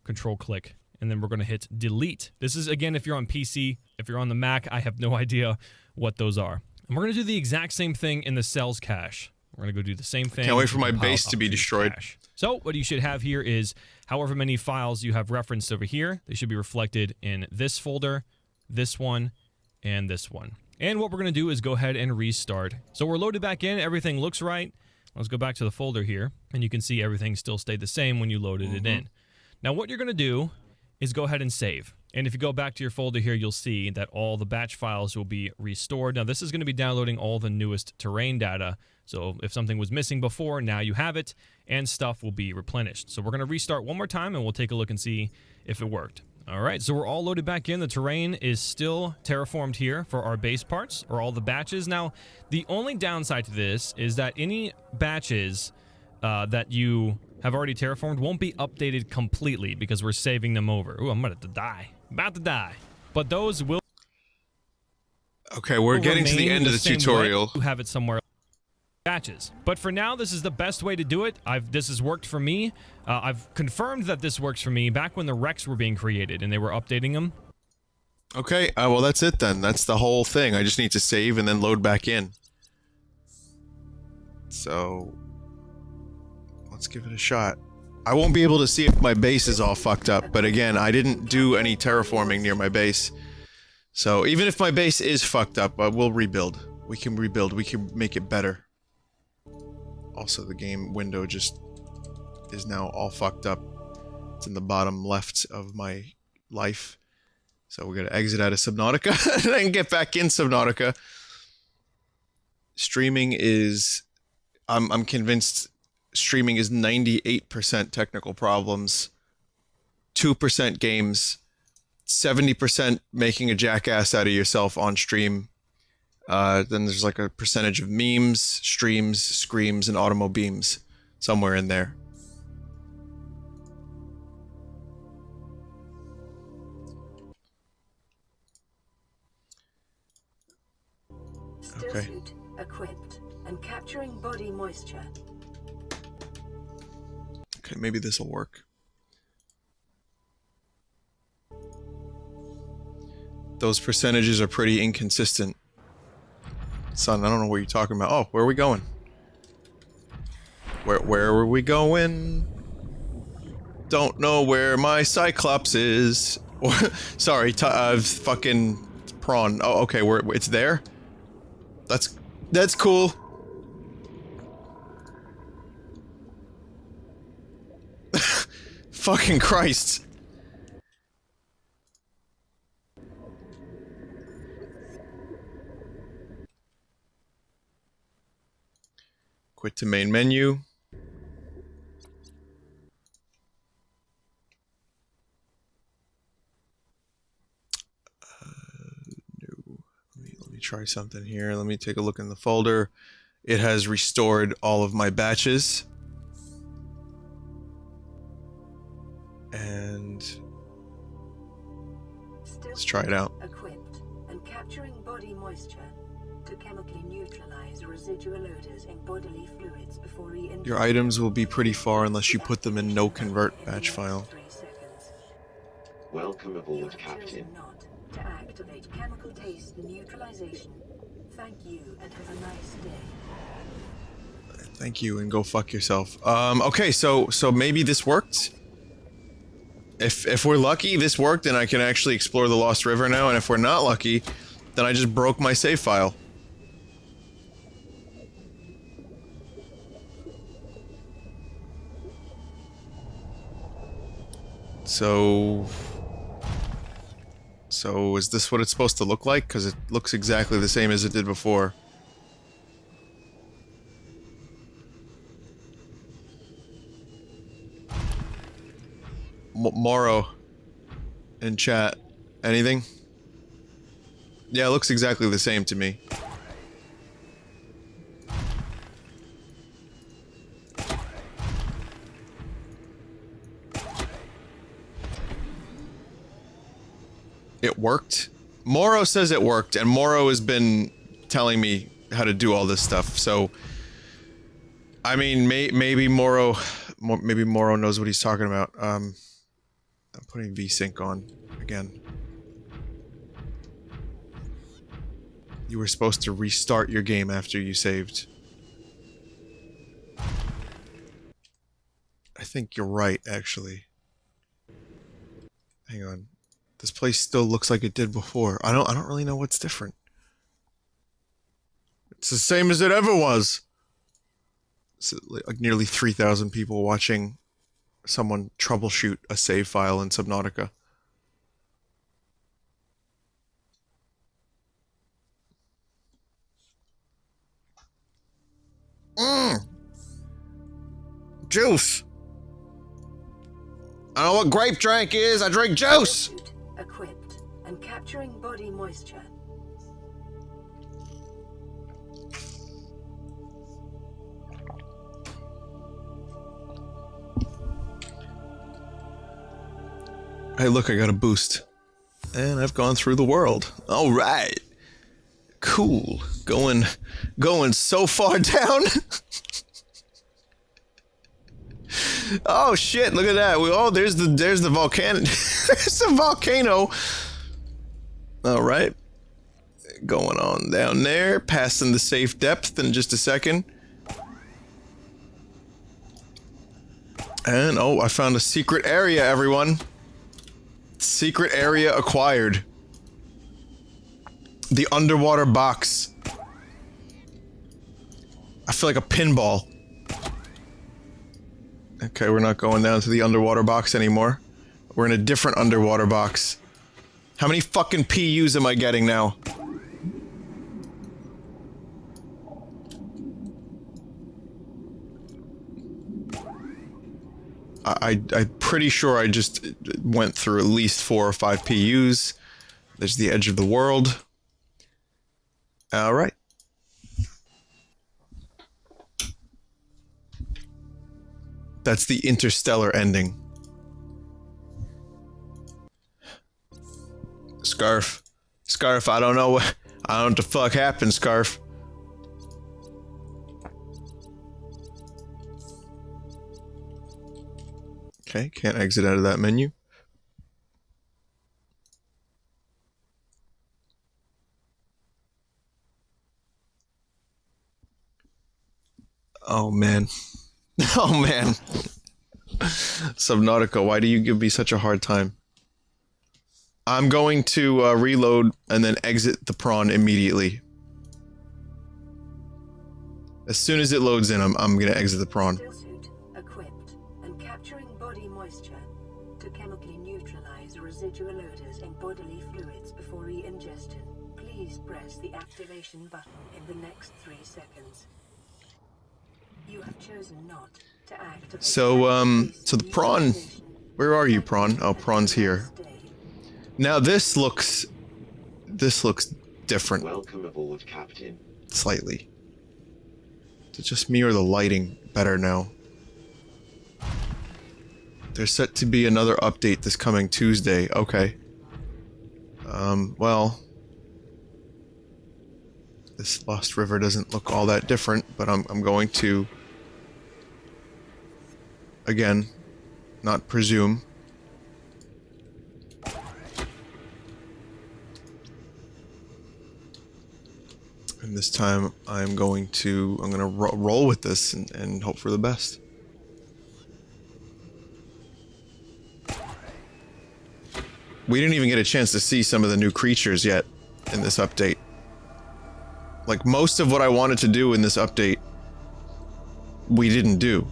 Control click, and then we're going to hit delete. This is, again, if you're on PC. If you're on the Mac, I have no idea what those are. And we're going to do the exact same thing in the cells cache. We're going to go do the same thing. Can't wait for my base to be destroyed. So what you should have here is however many files you have referenced over here. They should be reflected in this folder, this one, and this one. And what we're going to do is go ahead and restart. So we're loaded back in. Everything looks right. Let's go back to the folder here, and you can see everything still stayed the same when you loaded it in. Now what you're going to do is go ahead and save. And if you go back to your folder here, you'll see that all the batch files will be restored. Now, this is going to be downloading all the newest terrain data. So if something was missing before, now you have it, and stuff will be replenished. So we're going to restart one more time, and we'll take a look and see if it worked. All right, so we're all loaded back in. The terrain is still terraformed here for our base parts, or all the batches. Now, the only downside to this is that any batches that you have already terraformed won't be updated completely because we're saving them over. Ooh, I'm about to die. About to die. But those will... Okay, we're getting to the end of the tutorial. You have it somewhere. Batches. But for now, this is the best way to do it. This has worked for me. I've confirmed that this works for me back when the Recs were being created and they were updating them. Okay, well that's it then. That's the whole thing. I just need to save and then load back in. So... let's give it a shot. I won't be able to see if my base is all fucked up, but again, I didn't do any terraforming near my base. So even if my base is fucked up, we'll rebuild. We can rebuild, we can make it better. Also, the game window just is now all fucked up. It's in the bottom left of my life. So we're gonna exit out of Subnautica and then get back in Subnautica. Streaming is... I'm convinced streaming is 98% technical problems, 2% games, 70% making a jackass out of yourself on stream. Then there's like a percentage of memes, streams, screams, and automobiles somewhere in there. Okay. Stillsuit equipped and capturing body moisture. Okay, maybe this will work. Those percentages are pretty inconsistent. Son, I don't know what you're talking about. Oh, where are we going? Where are we going? Don't know where my Cyclops is. Sorry, fucking Prawn. Oh, okay, it's there? That's cool. Fucking Christ. Quit to main menu. No. Let me try something here. Let me take a look in the folder. It has restored all of my batches. And let's try it out. Equipped and capturing body moisture to chemically neutralize residual odors in bodily fluids before Your items will be pretty far unless you put them in no convert batch file. Welcome aboard, Captain. Not to activate chemical taste neutralization. Thank you and have a nice day. Thank you and go fuck yourself. Okay, so maybe this worked. If we're lucky, this worked and I can actually explore the Lost River now, and if we're not lucky, then I just broke my save file. So is this what it's supposed to look like? Because it looks exactly the same as it did before. Moro in chat. Anything? Yeah, it looks exactly the same to me. It worked? Moro says it worked, and Moro has been telling me how to do all this stuff, so... I mean, maybe Moro knows what he's talking about. I'm putting VSync on again. You were supposed to restart your game after you saved. I think you're right, actually. Hang on. This place still looks like it did before. I don't really know what's different. It's the same as it ever was. It's like nearly 3,000 people watching someone troubleshoot a save file in Subnautica. Juice! I don't know what grape drink is, I drink juice! Equipped and capturing body moisture. Hey, look, I got a boost. And I've gone through the world. Alright. Cool. Going so far down. Oh shit, look at that. There's the volcano. There's the volcano. Alright. Going on down there, passing the safe depth in just a second. And, oh, I found a secret area, everyone. Secret area acquired. The underwater box. I feel like a pinball. Okay, we're not going down to the underwater box anymore. We're in a different underwater box. How many fucking PUs am I getting now? I'm pretty sure I just went through at least 4 or 5 PUs. There's the edge of the world. Alright. That's the interstellar ending. Scarf. Scarf, I don't know what the fuck happened, Scarf. Okay, can't exit out of that menu. Oh man. Oh man. Subnautica, why do you give me such a hard time? I'm going to reload and then exit the prawn immediately. As soon as it loads in, I'm gonna exit the prawn. Stillsuit equipped and capturing body moisture to chemically neutralize residual odors in bodily fluids before re-ingestion. Please press the activation button in the next 3 seconds. You have chosen not to activate. So the prawn. Where are you, prawn? Oh, prawn's here. Now this looks different. Welcome aboard, Captain. Slightly. Is it just me or the lighting better now? There's set to be another update this coming Tuesday. Okay. Well, this Lost River doesn't look all that different, but I'm going to again not presume. And this time I'm gonna roll with this and hope for the best. We didn't even get a chance to see some of the new creatures yet in this update. Like, most of what I wanted to do in this update, we didn't do.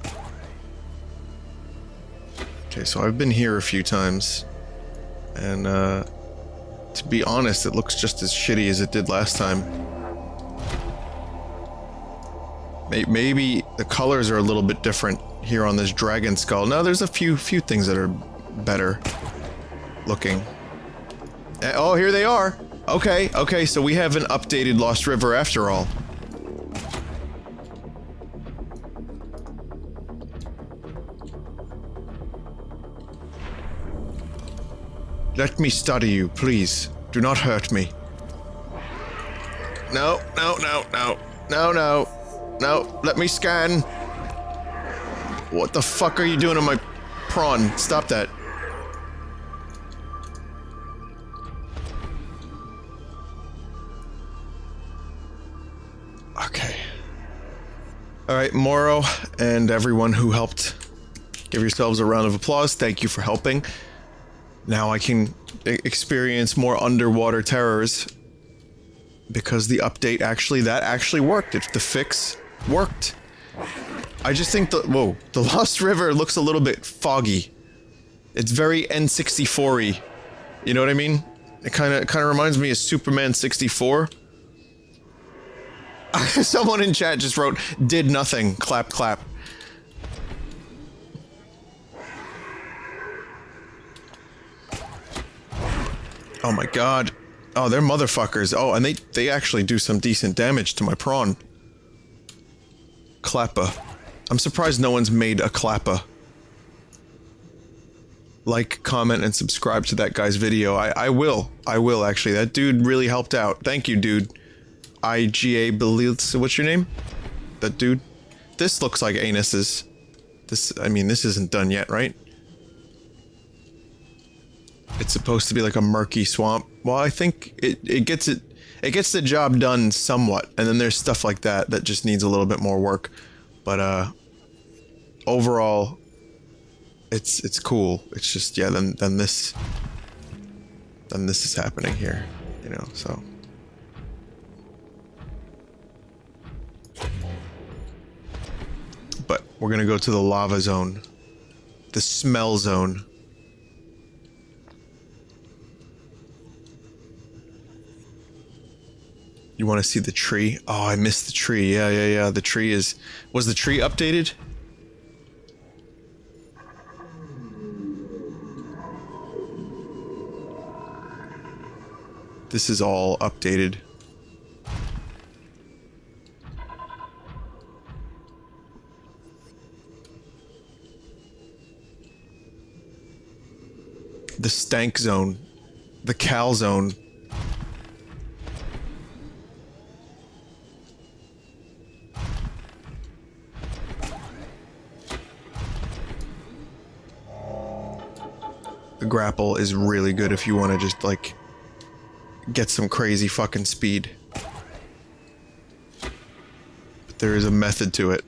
Okay, so I've been here a few times, and to be honest, it looks just as shitty as it did last time. Maybe the colors are a little bit different here on this dragon skull. No, there's a few things that are better looking. Oh, here they are. Okay, so we have an updated Lost River after all. Let me study you, please. Do not hurt me. No, let me scan. What the fuck are you doing to my prawn? Stop that. Okay. Alright, Moro and everyone who helped, give yourselves a round of applause. Thank you for helping. Now I can experience more underwater terrors because the update actually worked. The fix worked. I just think the Lost River looks a little bit foggy. It's very N64-y. You know what I mean? It kind of reminds me of Superman 64. Someone in chat just wrote, "Did nothing, clap clap." Oh my god. Oh, they're motherfuckers. Oh, and they actually do some decent damage to my prawn. Clappa. I'm surprised no one's made a Clappa. Like, comment, and subscribe to that guy's video. I will actually. That dude really helped out. Thank you, dude. IGA Belils, what's your name? That dude? This looks like anuses. I mean, this isn't done yet, right? It's supposed to be like a murky swamp. Well, I think it gets the job done somewhat, and then there's stuff like that that just needs a little bit more work. But overall, it's cool. It's just, yeah, then this is happening here, you know, so. But we're gonna go to the lava zone. The smell zone. You want to see the tree? Oh, I missed the tree. Yeah. The tree is... Was the tree updated? This is all updated. The stank zone. The cal zone. The grapple is really good if you want to just, like, get some crazy fucking speed. But there is a method to it.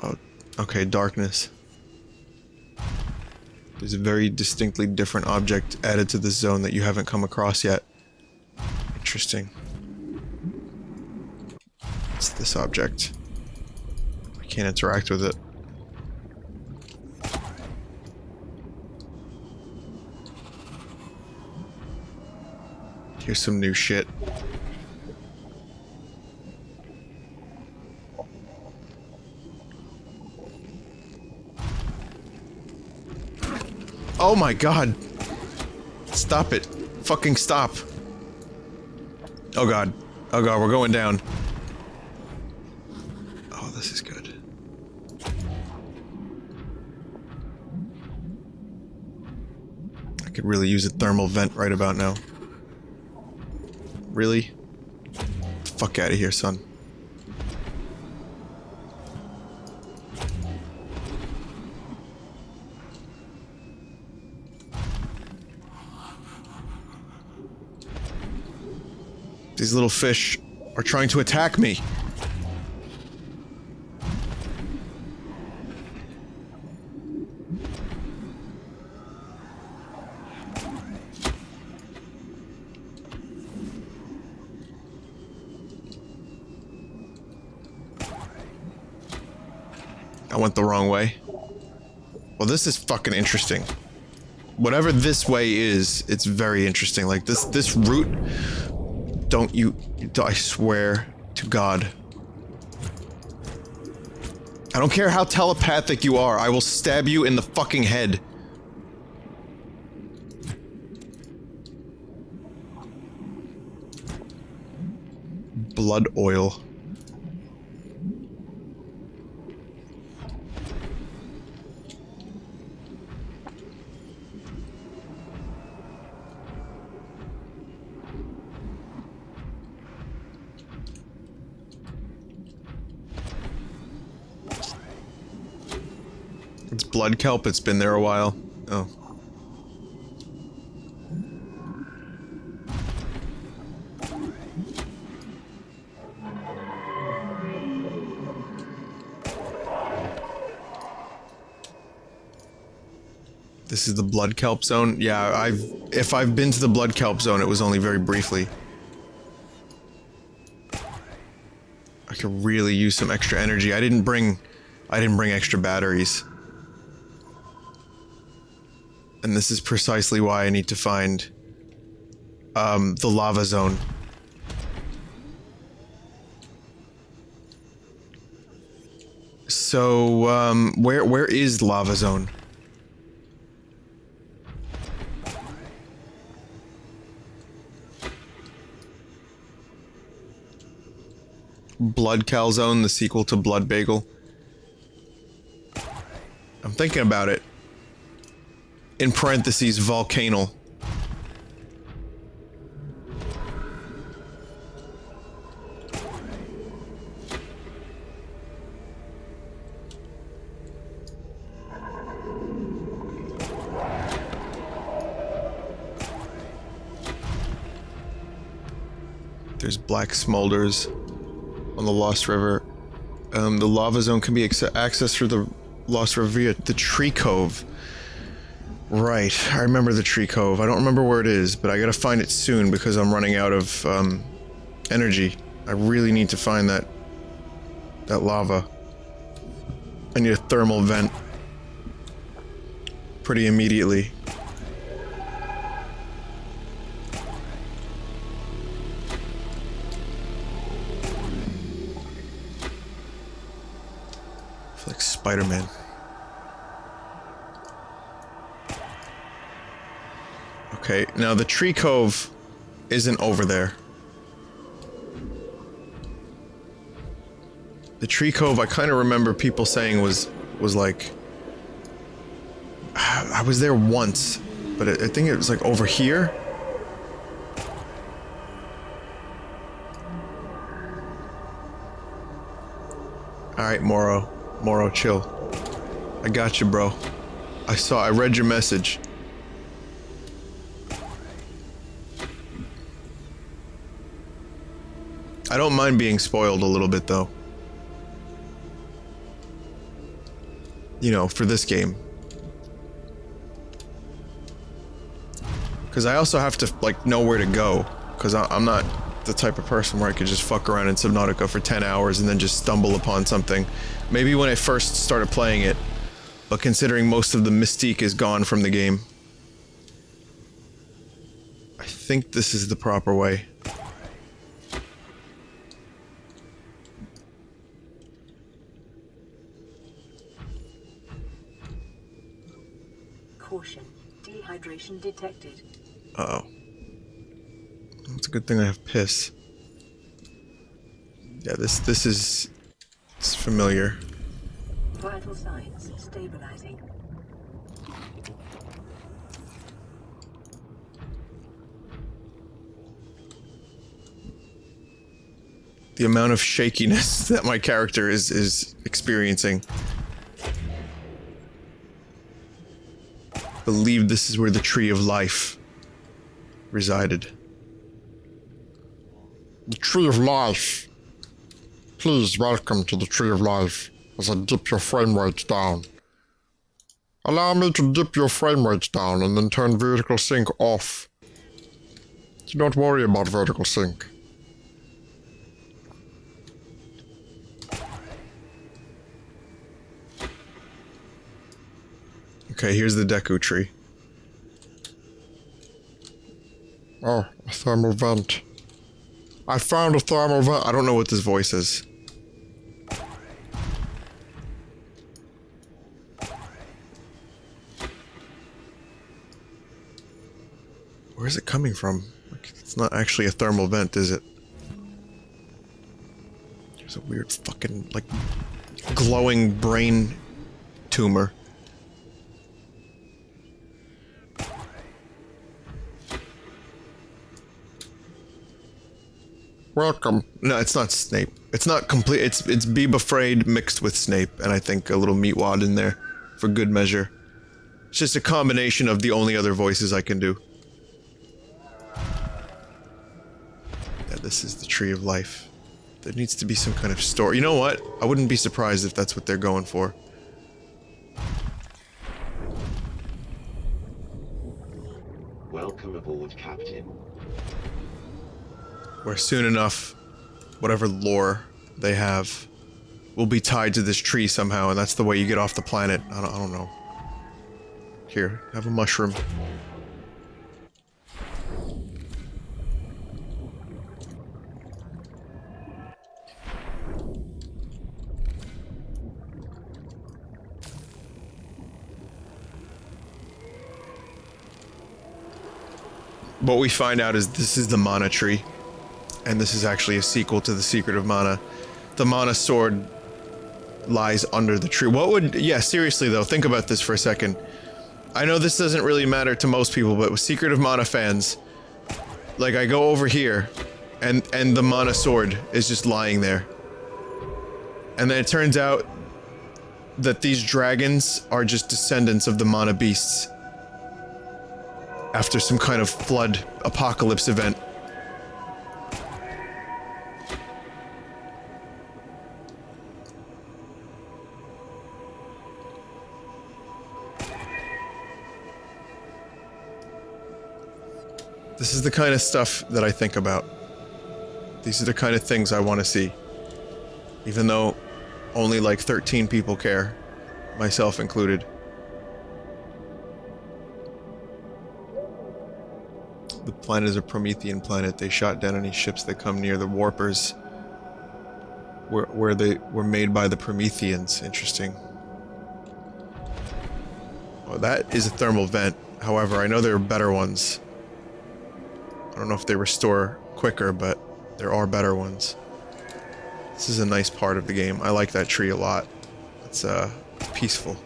Oh, okay, darkness. There's a very distinctly different object added to this zone that you haven't come across yet. Interesting. It's this object. I can't interact with it. Here's some new shit. Oh my god! Stop it. Fucking stop. Oh god. Oh god, we're going down. Oh, this is good. I could really use a thermal vent right about now. Really? Get the fuck out of here, son. These little fish are trying to attack me. I went the wrong way. Well, this is fucking interesting. Whatever this way is, it's very interesting. Like, this route... I swear to God. I don't care how telepathic you are, I will stab you in the fucking head. Blood oil. It's blood kelp, it's been there a while. Oh. This is the blood kelp zone? Yeah, if I've been to the blood kelp zone, it was only very briefly. I could really use some extra energy. I didn't bring extra batteries. And this is precisely why I need to find the lava zone. So, where is lava zone? Blood Calzone, the sequel to Blood Bagel. I'm thinking about it. In parentheses, volcanal. There's black smolders on the Lost River The lava zone can be accessed through the Lost Riviera. The Tree Cove. Right, I remember the Tree Cove. I don't remember where it is, but I gotta find it soon because I'm running out of energy. I really need to find that lava. I need a thermal vent pretty immediately. I feel like Spider-Man. Okay, now the Tree Cove isn't over there. The Tree Cove, I kind of remember people saying was like... I was there once, but I think it was like over here. Alright, Moro. Moro, chill. I got you, bro. I read your message. I don't mind being spoiled a little bit, though. You know, for this game. Because I also have to, like, know where to go. Because I'm not the type of person where I could just fuck around in Subnautica for 10 hours and then just stumble upon something. Maybe when I first started playing it, but considering most of the mystique is gone from the game. I think this is the proper way. Caution. Dehydration detected. Uh-oh. It's a good thing I have piss. Yeah, this is... it's familiar. Vital signs stabilizing. The amount of shakiness that my character is experiencing. I believe this is where the Tree of Life resided. The Tree of Life. Please welcome to the Tree of Life as I dip your frame rate down. Allow me to dip your frame rate down and then turn vertical sync off. Do not worry about vertical sync. Okay, here's the Deku tree. Oh, a thermal vent. I found a thermal vent. I don't know what this voice is. Where is it coming from? Like, it's not actually a thermal vent, is it? There's a weird fucking, like, glowing brain tumor. Welcome. No, it's not Snape. It's not complete. It's Be Befrayed mixed with Snape, and I think a little meatwad in there for good measure. It's just a combination of the only other voices I can do. Yeah, this is the Tree of Life. There needs to be some kind of story. You know what? I wouldn't be surprised if that's what they're going for. Welcome aboard, Captain. Where soon enough, whatever lore they have will be tied to this tree somehow, and that's the way you get off the planet. I don't know. Here, have a mushroom. What we find out is this is the mana tree. And this is actually a sequel to The Secret of Mana. The Mana Sword lies under the tree. What would... yeah, seriously though, think about this for a second. I know this doesn't really matter to most people, but with Secret of Mana fans, like, I go over here, and the Mana Sword is just lying there. And then it turns out that these dragons are just descendants of the Mana Beasts. After some kind of flood apocalypse event. This is the kind of stuff that I think about. These are the kind of things I want to see. Even though only like 13 people care, myself included. The planet is a Promethean planet. They shot down any ships that come near. The warpers where they were made by the Prometheans. Interesting. Well, that is a thermal vent. However, I know there are better ones. I don't know if they restore quicker, but there are better ones. This is a nice part of the game. I like that tree a lot. It's peaceful.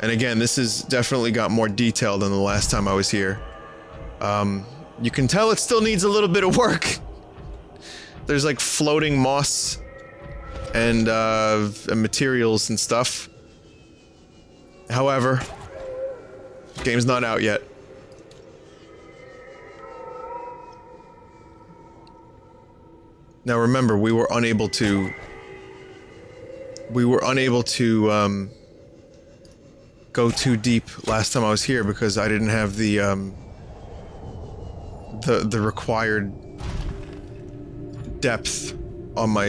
And again, this has definitely got more detail than the last time I was here. You can tell it still needs a little bit of work. There's like floating moss and materials and stuff. However, the game's not out yet. Now remember, we were unable to go too deep last time I was here because I didn't have the required depth on my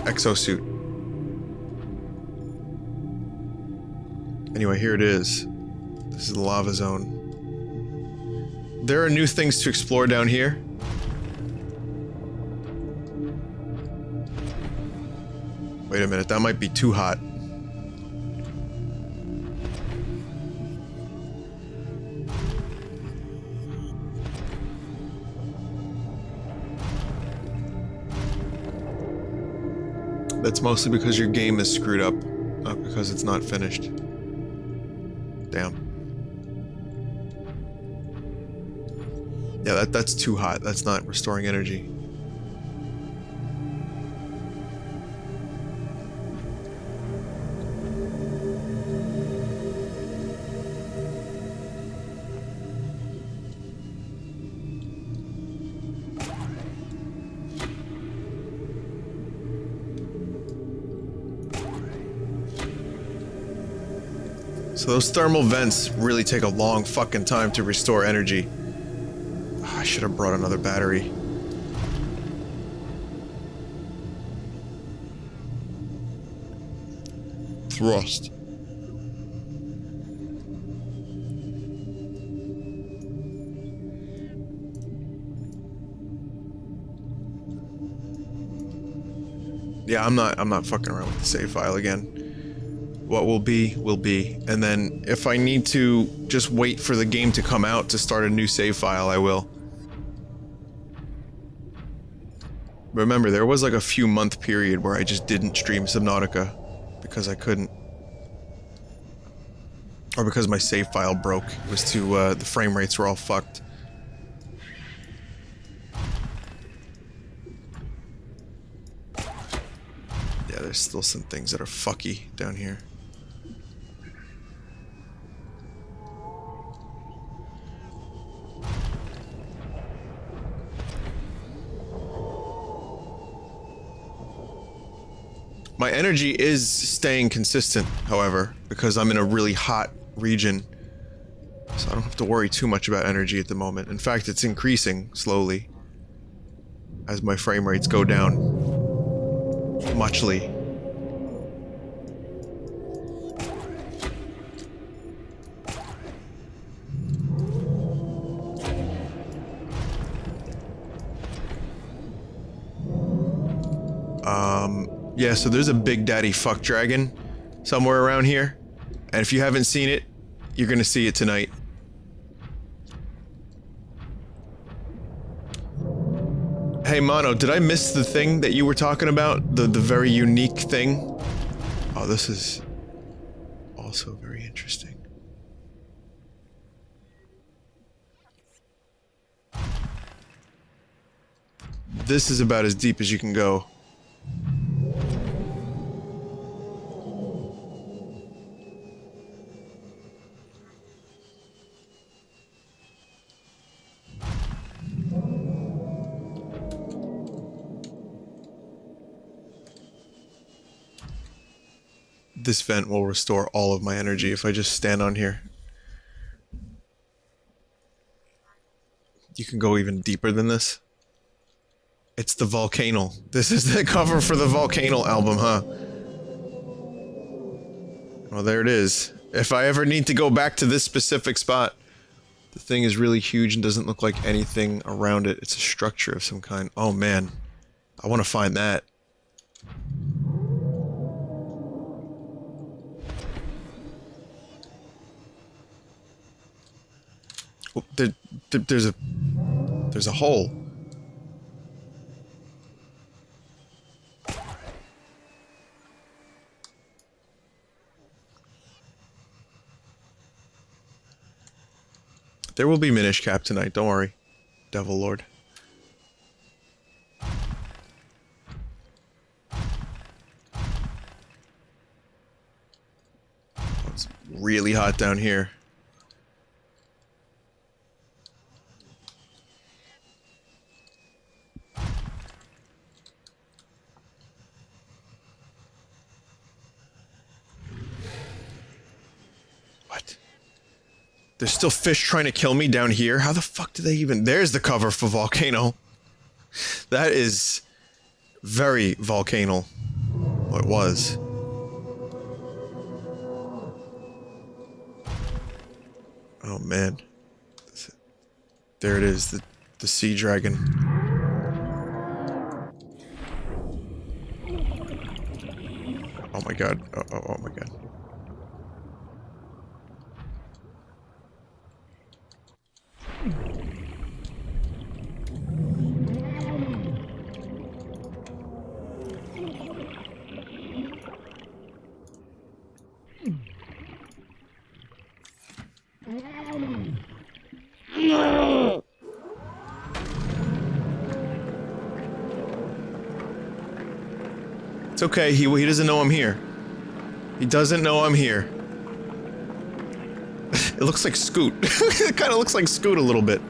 exosuit. Anyway, here it is. This is the lava zone. There are new things to explore down here. Wait a minute, that might be too hot. That's mostly because your game is screwed up, not because it's not finished. Damn. Yeah, that's too hot. That's not restoring energy. So those thermal vents really take a long fucking time to restore energy. Oh, I should have brought another battery. Thrust. Yeah, I'm not fucking around with the save file again. What will be, will be. And then if I need to just wait for the game to come out to start a new save file, I will. Remember, there was like a few month period where I just didn't stream Subnautica because I couldn't. Or because my save file broke. It was too, the frame rates were all fucked. Yeah, there's still some things that are fucky down here. My energy is staying consistent, however, because I'm in a really hot region. So I don't have to worry too much about energy at the moment. In fact, it's increasing slowly as my frame rates go down muchly. Yeah, so there's a big daddy fuck dragon somewhere around here. And if you haven't seen it, you're gonna see it tonight. Hey Mono, did I miss the thing that you were talking about? The very unique thing? Oh, this is also very interesting. This is about as deep as you can go. This vent will restore all of my energy if I just stand on here. you can go even deeper than this. It's the volcano. This is the cover for the volcano album, huh? Well, there it is. If I ever need to go back to this specific spot, the thing is really huge and doesn't look like anything around it. It's a structure of some kind. Oh man, I want to find that. Oh, there's a hole. There will be Minish Cap tonight, don't worry, Devil Lord. It's really hot down here. What? There's still fish trying to kill me down here? How the fuck do they even... There's the cover for Volcano. That is very volcano. Well, it was. Oh man. There it is, the sea dragon. Oh my god. Oh my god. It's okay, he doesn't know I'm here. He doesn't know I'm here. It looks like Scoot. It kind of looks like Scoot a little bit.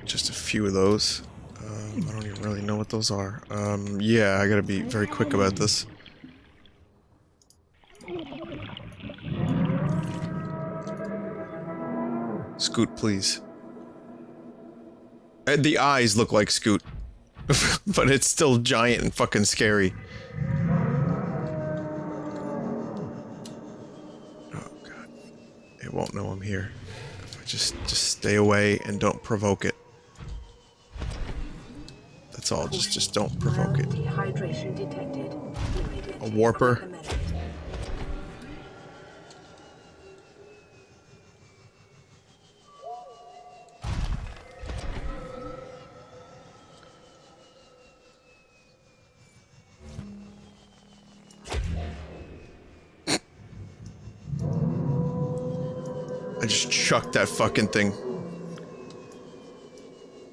Just a few of those. I don't even really know what those are. Yeah, I gotta be very quick about this. Scoot, please. The eyes look like Scoot. But it's still giant and fucking scary. Oh god. It won't know I'm here. If I just stay away and don't provoke it. That's all, just don't provoke it. Dehydration detected. A warper. I just chucked that fucking thing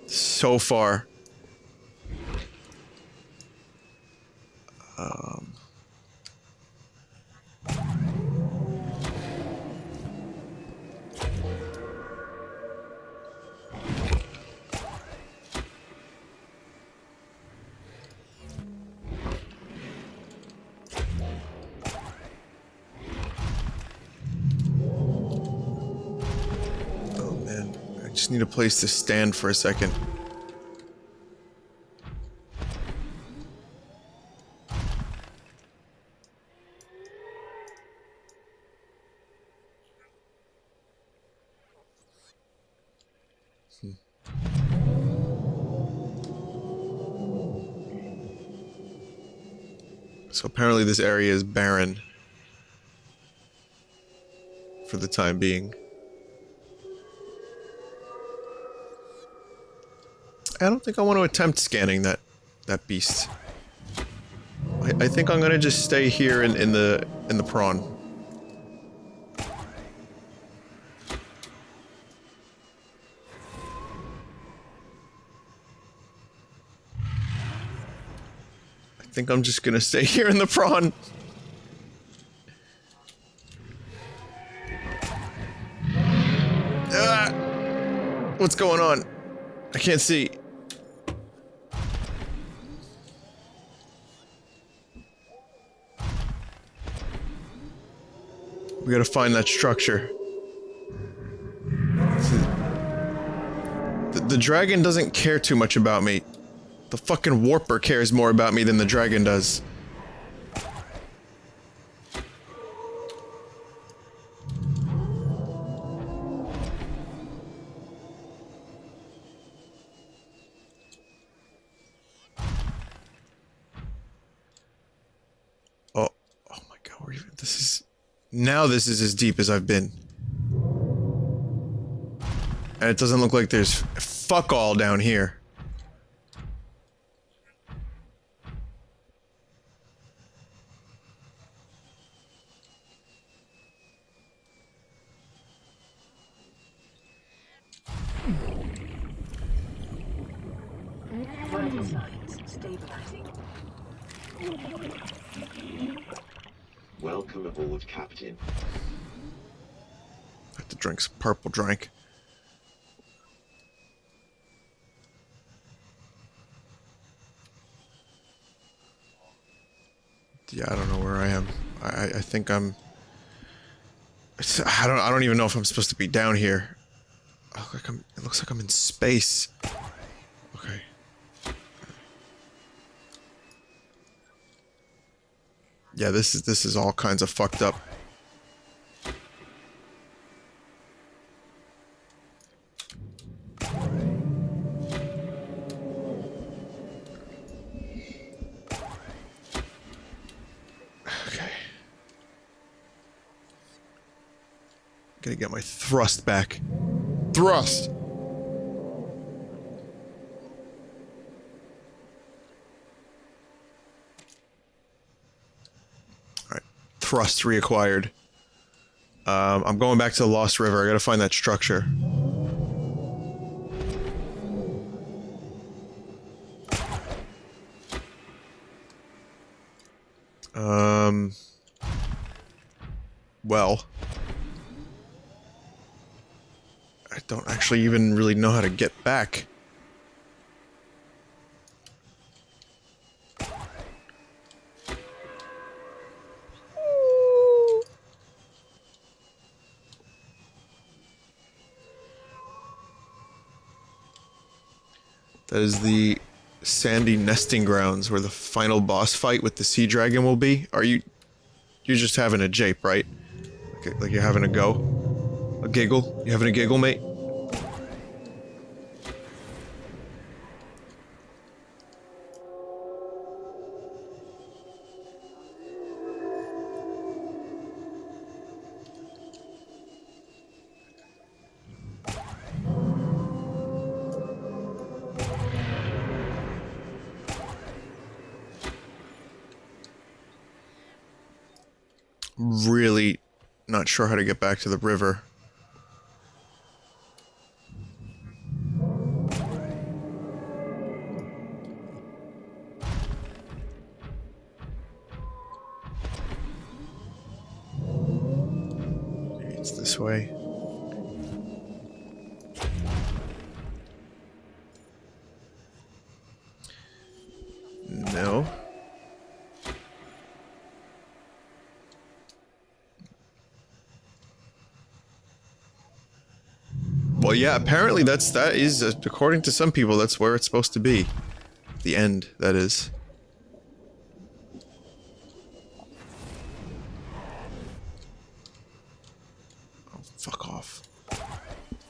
so far. Oh man, I just need a place to stand for a second. So apparently this area is barren for the time being. I don't think I want to attempt scanning that beast. I think I'm gonna just stay here in the prawn. think I'm just gonna stay here in the prawn. Ah! What's going on? I can't see. We gotta find that structure. The dragon doesn't care too much about me. The fucking warper cares more about me than the dragon does. Oh my god, now this is as deep as I've been. And it doesn't look like there's fuck all down here. Vital signs stabilizing. Welcome aboard, Captain. I have to drink some purple drink. Yeah, I don't know where I am. I think I'm... I don't even know if I'm supposed to be down here. It looks like I'm in space. Okay. Yeah, this is all kinds of fucked up. Okay. Gotta get my thrust back. Thrust! Alright. Thrust reacquired. I'm going back to the Lost River. I gotta find that structure. Well... I don't actually even really know how to get back. That is the sandy nesting grounds where the final boss fight with the sea dragon will be. You're just having a jape, right? Like you're having a go? A giggle? You having a giggle, mate? Really not sure how to get back to the river. Maybe it's this way. No. Well, yeah, apparently that is, according to some people, that's where it's supposed to be. The end, that is. Oh, fuck off.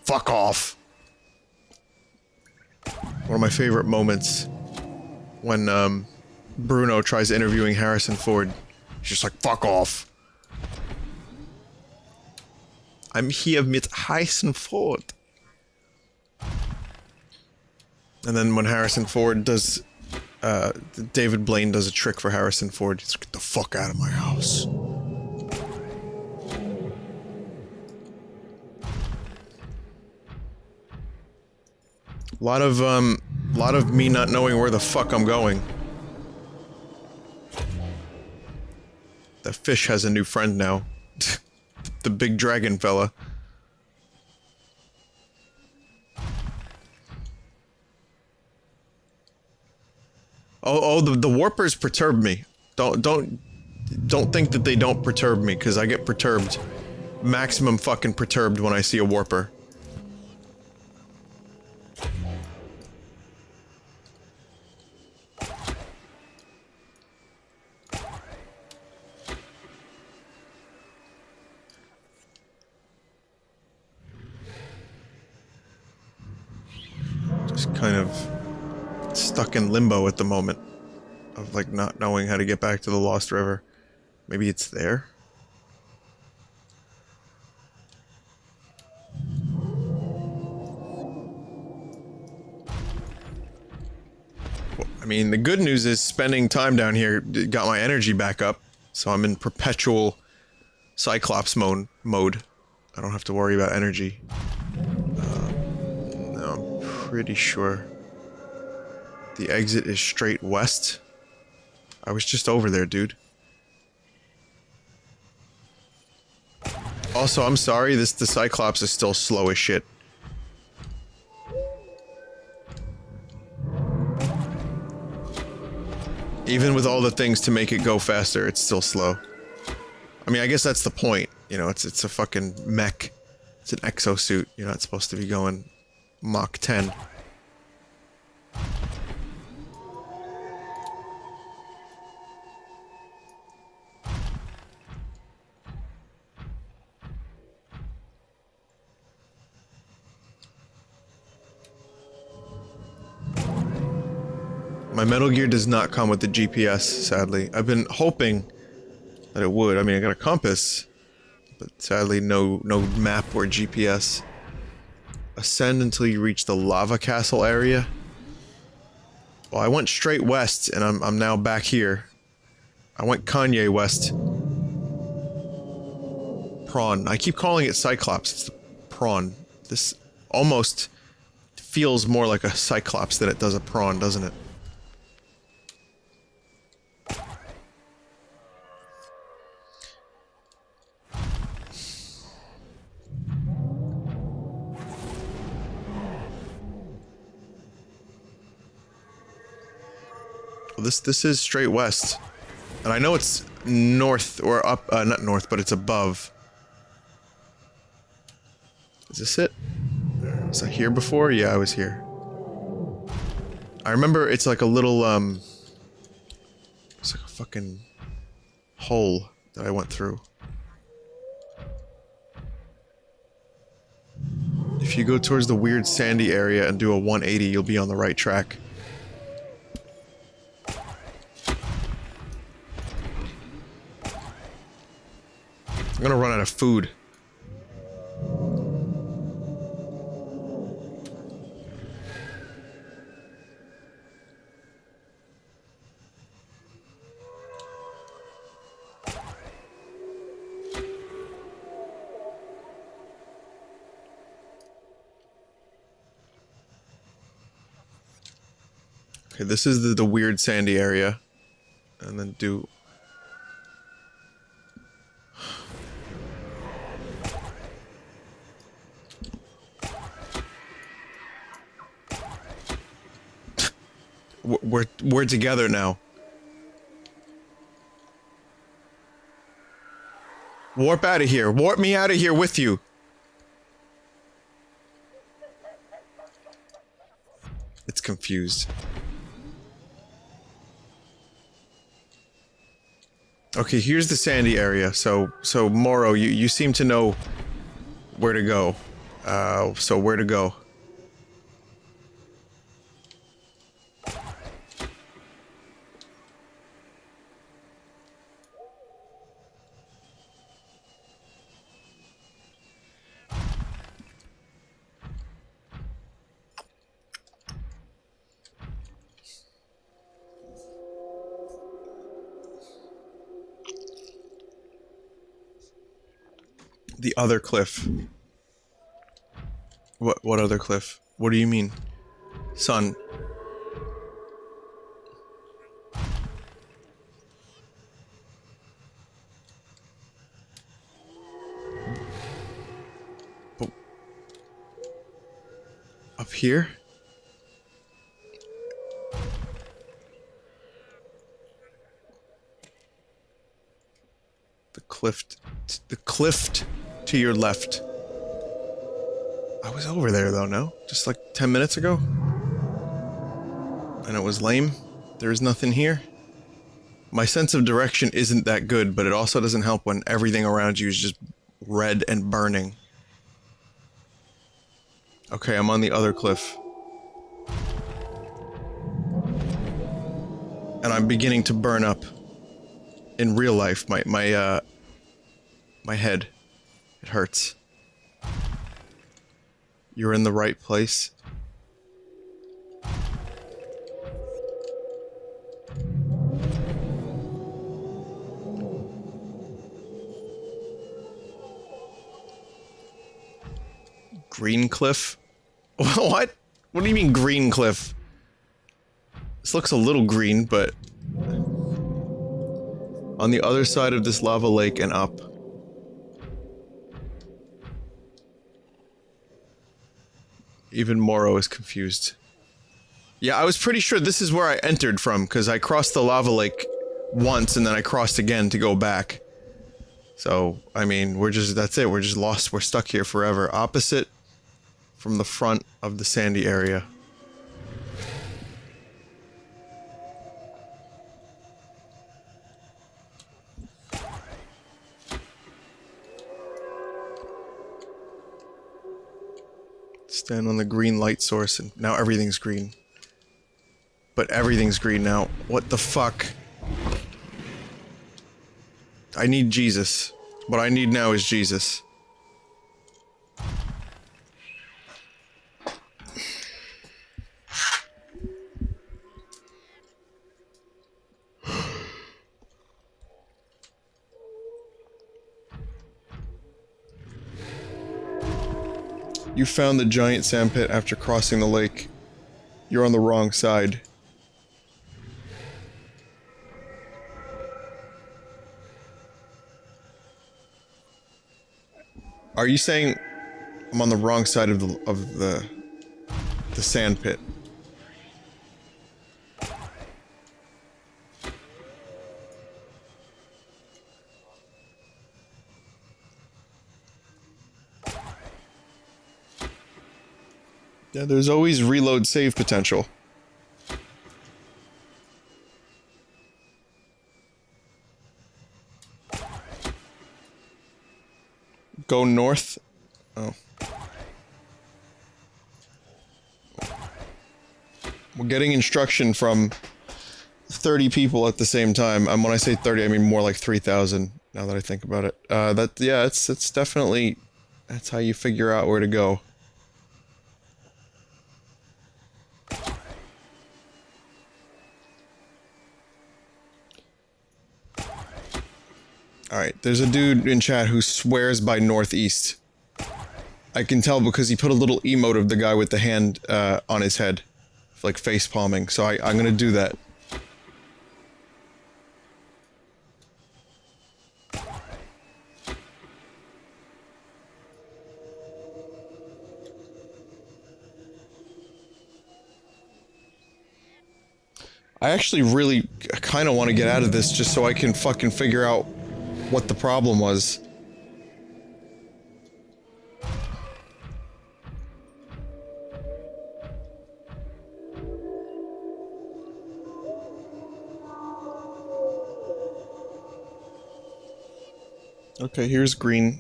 Fuck off! One of my favorite moments when, Bruno tries interviewing Harrison Ford. He's just like, fuck off. I'm here with Harrison Ford. And then when Harrison Ford does, David Blaine does a trick for Harrison Ford, he's like, get the fuck out of my house. A lot of me not knowing where the fuck I'm going. That fish has a new friend now. The big dragon fella. Oh, the warpers perturb me. Don't think that they don't perturb me, because I get perturbed. Maximum fucking perturbed when I see a warper. Just kind of stuck in limbo at the moment. Of like not knowing how to get back to the Lost River. Maybe it's there? Well, I mean, the good news is spending time down here got my energy back up. So I'm in perpetual Cyclops mode. I don't have to worry about energy. No, I'm pretty sure the exit is straight west. I was just over there, dude. Also, I'm sorry, the Cyclops is still slow as shit. Even with all the things to make it go faster, it's still slow. I mean, I guess that's the point. You know, it's a fucking mech. It's an exosuit. You're not supposed to be going Mach 10. My Metal Gear does not come with the GPS, sadly. I've been hoping that it would. I mean, I got a compass, but sadly no map or GPS. Ascend until you reach the lava castle area. Well, I went straight west, and I'm now back here. I went Kanye west. Prawn. I keep calling it Cyclops. It's the Prawn. This almost feels more like a Cyclops than it does a prawn, doesn't it? Well, this is straight west. And I know it's north, or up, not north, but it's above. Is this it? Was I here before? Yeah, I was here. I remember it's like a little, it's like a fucking hole that I went through. If you go towards the weird sandy area and do a 180, you'll be on the right track. I'm gonna run out of food. Okay, this is the weird sandy area. And then do... We're together now. Warp out of here. Warp me out of here with you. It's confused. Okay, here's the sandy area. So Moro, you seem to know where to go. So where to go? The other cliff. What other cliff? What do you mean? Son. Up here? The cliff to your left. I was over there though, no? Just like 10 minutes ago? And it was lame. There's nothing here. My sense of direction isn't that good, but it also doesn't help when everything around you is just red and burning. Okay, I'm on the other cliff. And I'm beginning to burn up. In real life, my head. It hurts. You're in the right place. Green cliff? What? What do you mean green cliff? This looks a little green, but... on the other side of this lava lake and up. Even Moro is confused. Yeah, I was pretty sure this is where I entered from, because I crossed the lava lake once, and then I crossed again to go back. So, I mean, that's it, we're just lost, we're stuck here forever. Opposite from the front of the sandy area. Stand on the green light source, and now everything's green. But everything's green now. What the fuck? I need Jesus. What I need now is Jesus. You found the giant sandpit after crossing the lake. You're on the wrong side. Are you saying I'm on the wrong side of the sandpit? Yeah, there's always reload save potential. Go north. Oh. We're getting instruction from 30 people at the same time. When I say 30, I mean more like 3,000, now that I think about it. Yeah, it's definitely... that's how you figure out where to go. Alright, there's a dude in chat who swears by northeast. I can tell because he put a little emote of the guy with the hand on his head. Like face palming, so I'm gonna do that. I actually really kind of want to get out of this just so I can fucking figure out what the problem was. Okay, here's green,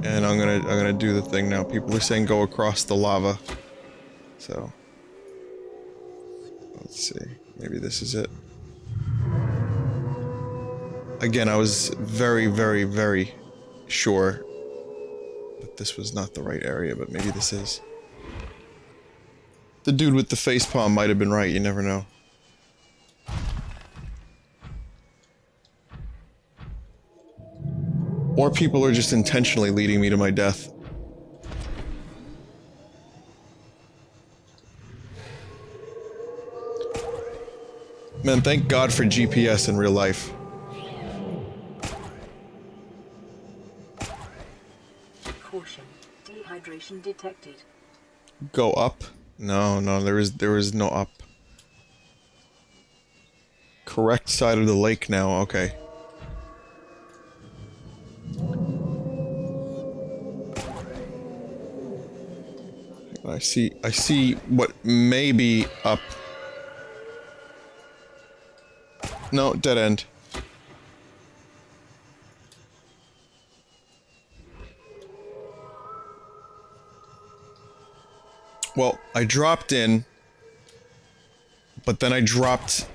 and I'm gonna do the thing now. People are saying go across the lava, so let's see. Maybe this is it. Again, I was very, very, very sure that this was not the right area, but maybe this is. The dude with the facepalm might have been right. You never know. Or people are just intentionally leading me to my death. Man, thank God for GPS in real life. Caution. Dehydration detected. Go up. No, there is no up. Correct side of the lake now, okay. I see what may be up. No, dead end. Well, I dropped in, but then I dropped...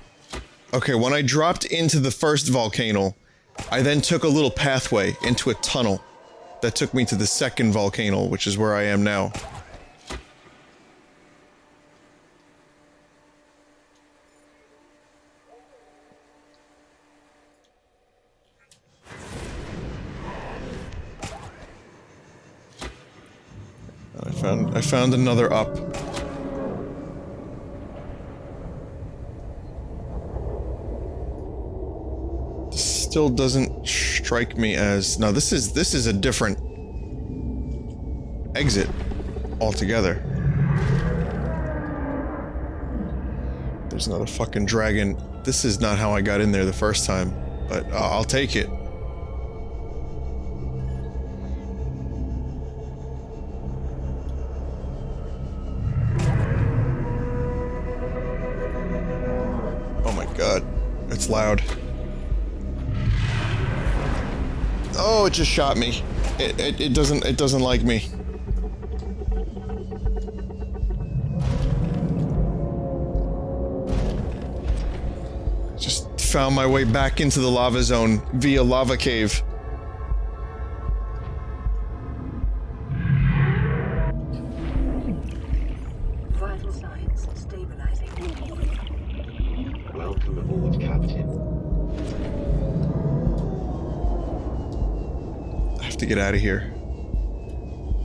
Okay, when I dropped into the first volcano, I then took a little pathway into a tunnel that took me to the second volcano, which is where I am now. I found another up. Still doesn't strike me as... No, this is a different exit altogether. There's another fucking dragon. This is not how I got in there the first time, but I'll take it. Oh my god, it's loud. Oh, it just shot me. It doesn't like me. Just found my way back into the lava zone via lava cave. Vital signs stabilizing. Welcome aboard, Captain. I have to get out of here.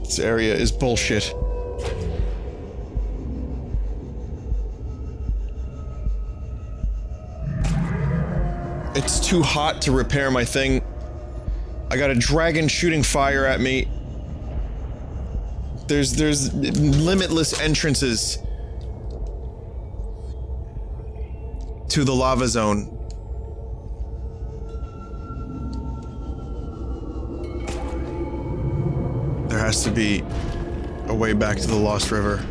This area is bullshit. It's too hot to repair my thing. I got a dragon shooting fire at me. There's limitless entrances to the lava zone. There has to be a way back to the Lost River.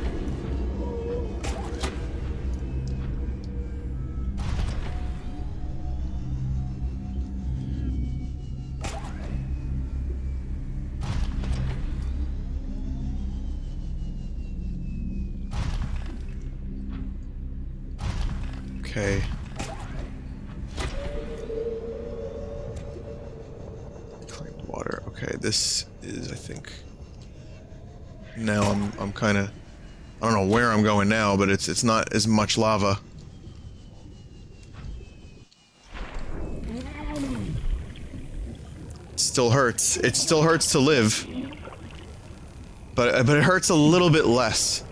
Okay. Claimed water. Okay, this is, I think... Now I'm kind of... I don't know where I'm going now, but it's not as much lava. It still hurts. It still hurts to live. But it hurts a little bit less.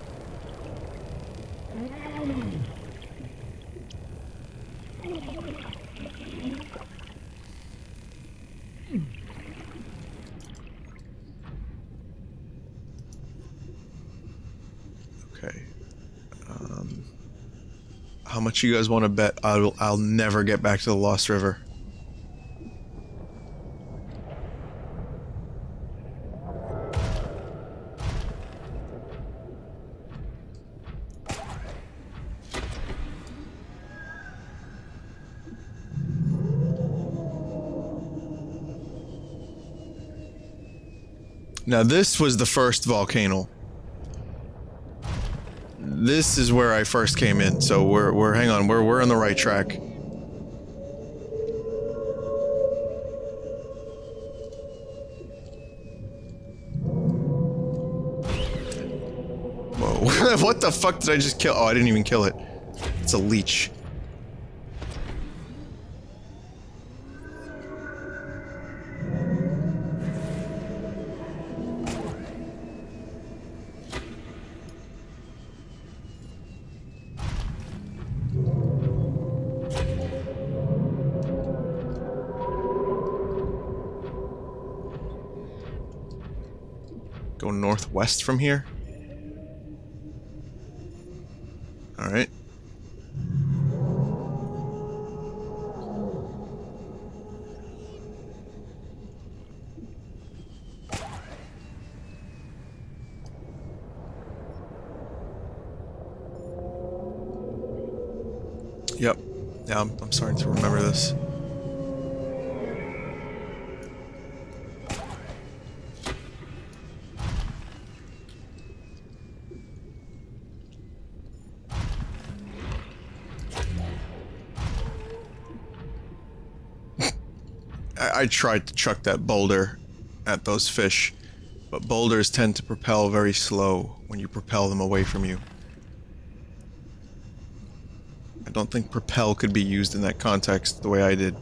Okay. How much you guys want to bet I'll never get back to the Lost River? Now this was the first volcano. This is where I first came in, so we're hang on, we're on the right track. Whoa. What the fuck did I just kill? Oh, I didn't even kill it. It's a leech. Go northwest from here? Yep. Yeah, I'm starting to remember this. I tried to chuck that boulder at those fish, but boulders tend to propel very slow when you propel them away from you. I don't think propel could be used in that context the way I did,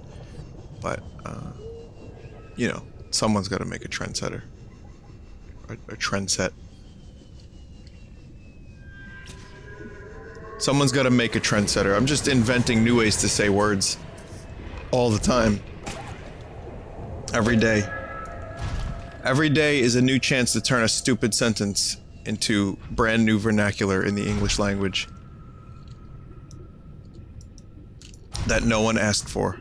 but, you know, someone's got to make a trendsetter. A trend set. Someone's got to make a trendsetter. I'm just inventing new ways to say words all the time. Every day. Every day is a new chance to turn a stupid sentence into brand new vernacular in the English language that no one asked for.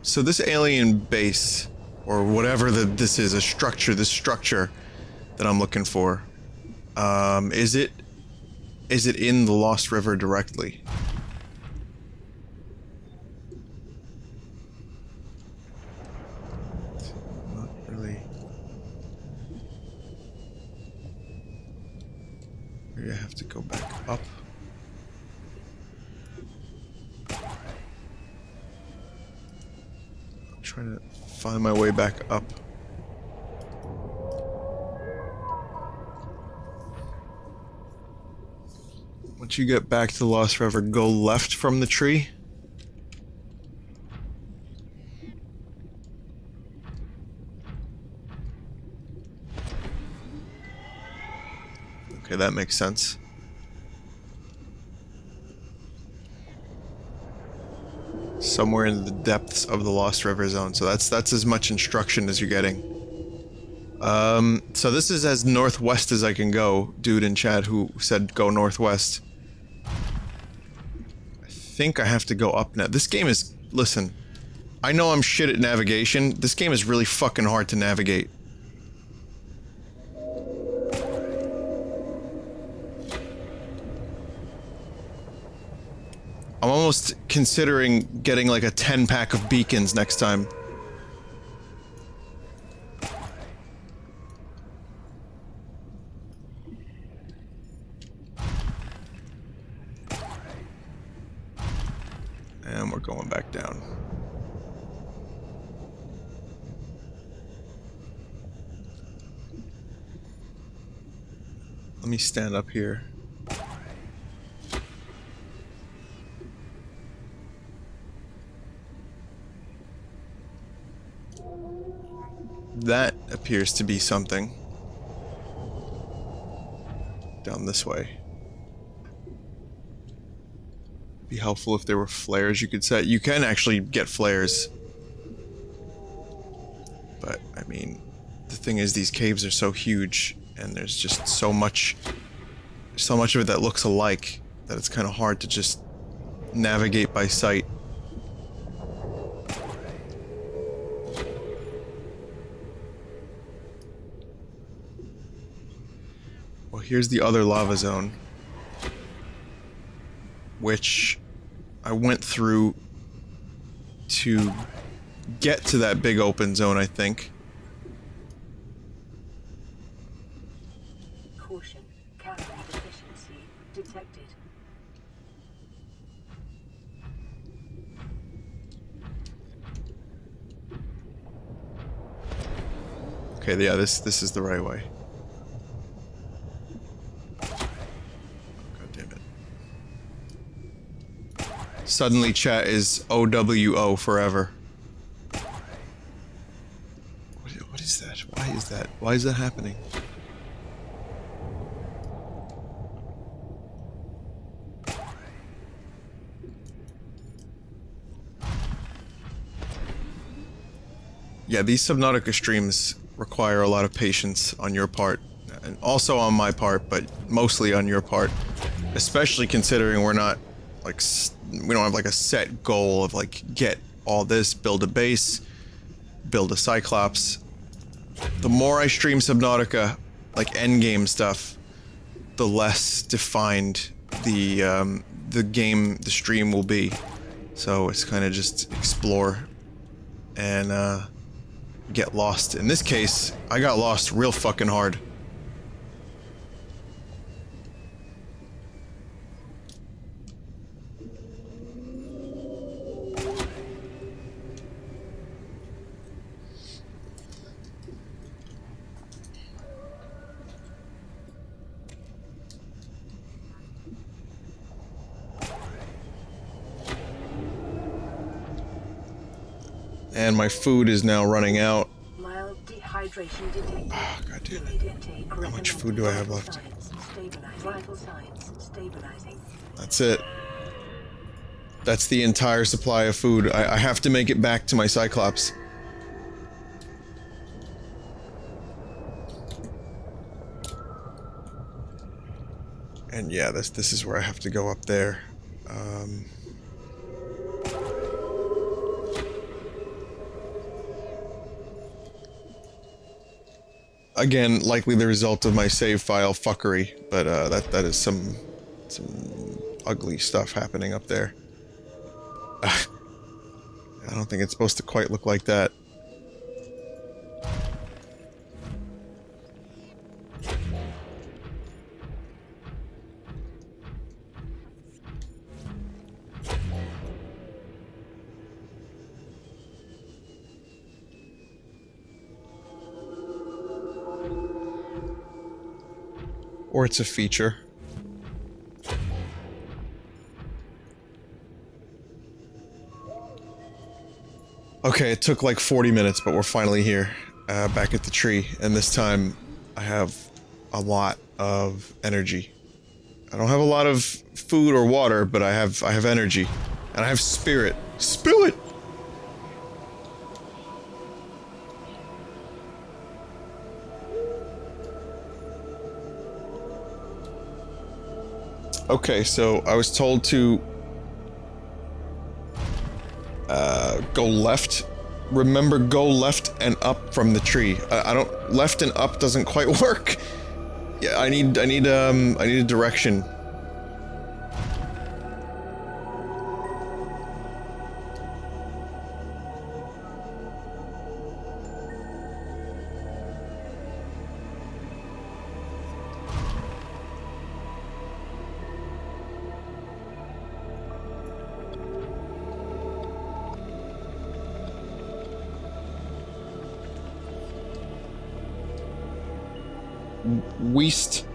So this alien base, or whatever this is, this structure that I'm looking for, is it in the Lost River directly? Not really. Maybe I have to go back up. Trying to find my way back up. Once you get back to the Lost River, go left from the tree. Okay, that makes sense. Somewhere in the depths of the Lost River zone. So that's as much instruction as you're getting. So this is as northwest as I can go. Dude in chat who said go northwest. I think I have to go up now. This game is... Listen. I know I'm shit at navigation. This game is really fucking hard to navigate. I'm almost considering getting like a 10-pack of beacons next time. And we're going back down. Let me stand up here. That appears to be something. Down this way. Be helpful if there were flares you could set. You can actually get flares. But, I mean, the thing is these caves are so huge and there's just so much of it that looks alike that it's kind of hard to just navigate by sight. Well, here's the other lava zone, which I went through to get to that big open zone, I think. Caution, calorie deficiency detected. Okay, yeah, this is the right way. Suddenly chat is OWO forever. What is that? Why is that? Why is that happening? Yeah, these Subnautica streams require a lot of patience on your part, and also on my part, but mostly on your part. Especially considering we're not, like, we don't have, like, a set goal of, like, get all this, build a base, build a Cyclops. The more I stream Subnautica, like, endgame stuff, the less defined the stream will be. So it's kind of just explore and, get lost. In this case, I got lost real fucking hard. And my food is now running out. Mild dehydration detected. Oh, God damn it. Fluid intake How much food recommended. do I have Vital left? signs stabilized. Vital signs stabilizing. That's it. That's the entire supply of food. I have to make it back to my Cyclops. And yeah, this is where I have to go up there. Again, likely the result of my save file fuckery, but that is some ugly stuff happening up there. I don't think it's supposed to quite look like that. Or it's a feature. Okay, it took like 40 minutes, but we're finally here, back at the tree, and this time I have a lot of energy. I don't have a lot of food or water, but I have energy, and I have spirit. Spill it! Okay, so I was told to go left. Remember, go left and up from the tree. I don't. Left and up doesn't quite work. Yeah, I need a direction. West.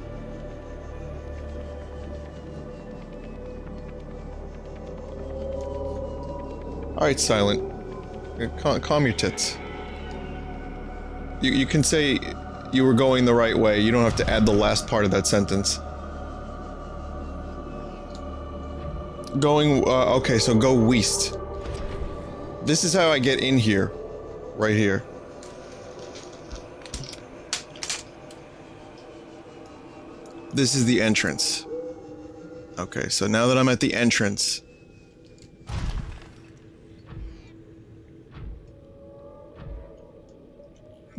Alright, Silent. Calm your tits. You can say you were going the right way. You don't have to add the last part of that sentence. Going, okay, so go west. This is how I get in here. Right here. This is the entrance. Okay, so now that I'm at the entrance...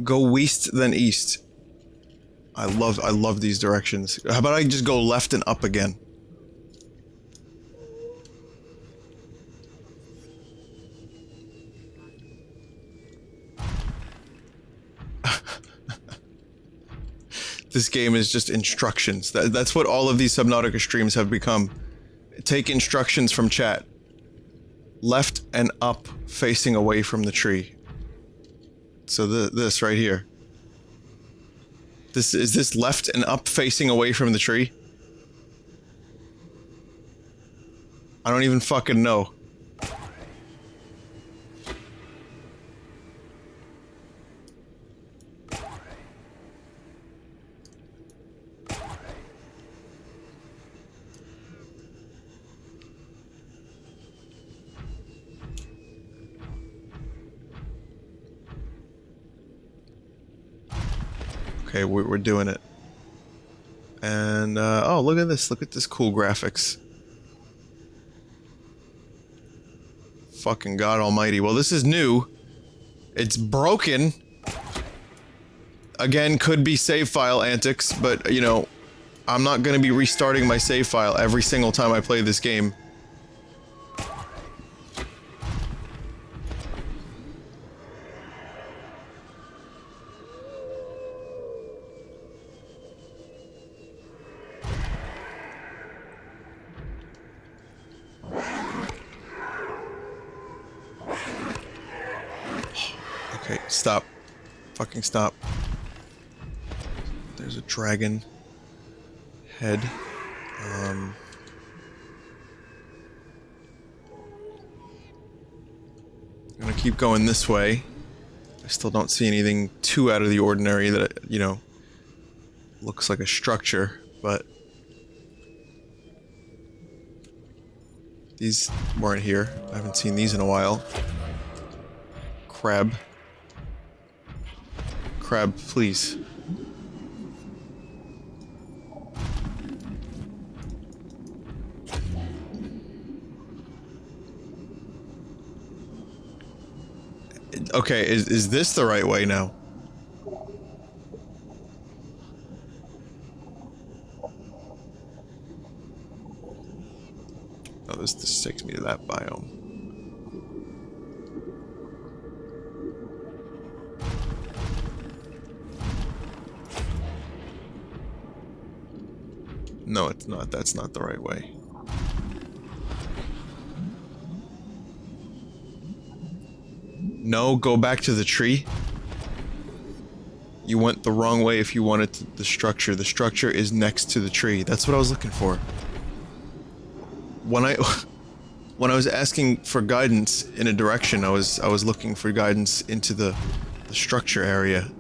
Go west, then east. I love these directions. How about I just go left and up again? This game is just instructions. That's what all of these Subnautica streams have become. Take instructions from chat. Left and up, facing away from the tree. So this right here. Is this left and up, facing away from the tree? I don't even fucking know. Okay, we're doing it. And, oh, look at this. Look at this cool graphics. Fucking God almighty. Well, this is new. It's broken. Again, could be save file antics, but, you know, I'm not gonna be restarting my save file every single time I play this game. Okay, stop. Fucking stop. There's a dragon head. I'm gonna keep going this way. I still don't see anything too out of the ordinary that, you know, looks like a structure, but these weren't here. I haven't seen these in a while. Crab. Crab, please. Okay, is this the right way now? Oh, this takes me to that biome. No, it's not. That's not the right way. No, go back to the tree. You went the wrong way if you wanted the structure. The structure is next to the tree. That's what I was looking for. When I was asking for guidance in a direction, I was looking for guidance into the structure area.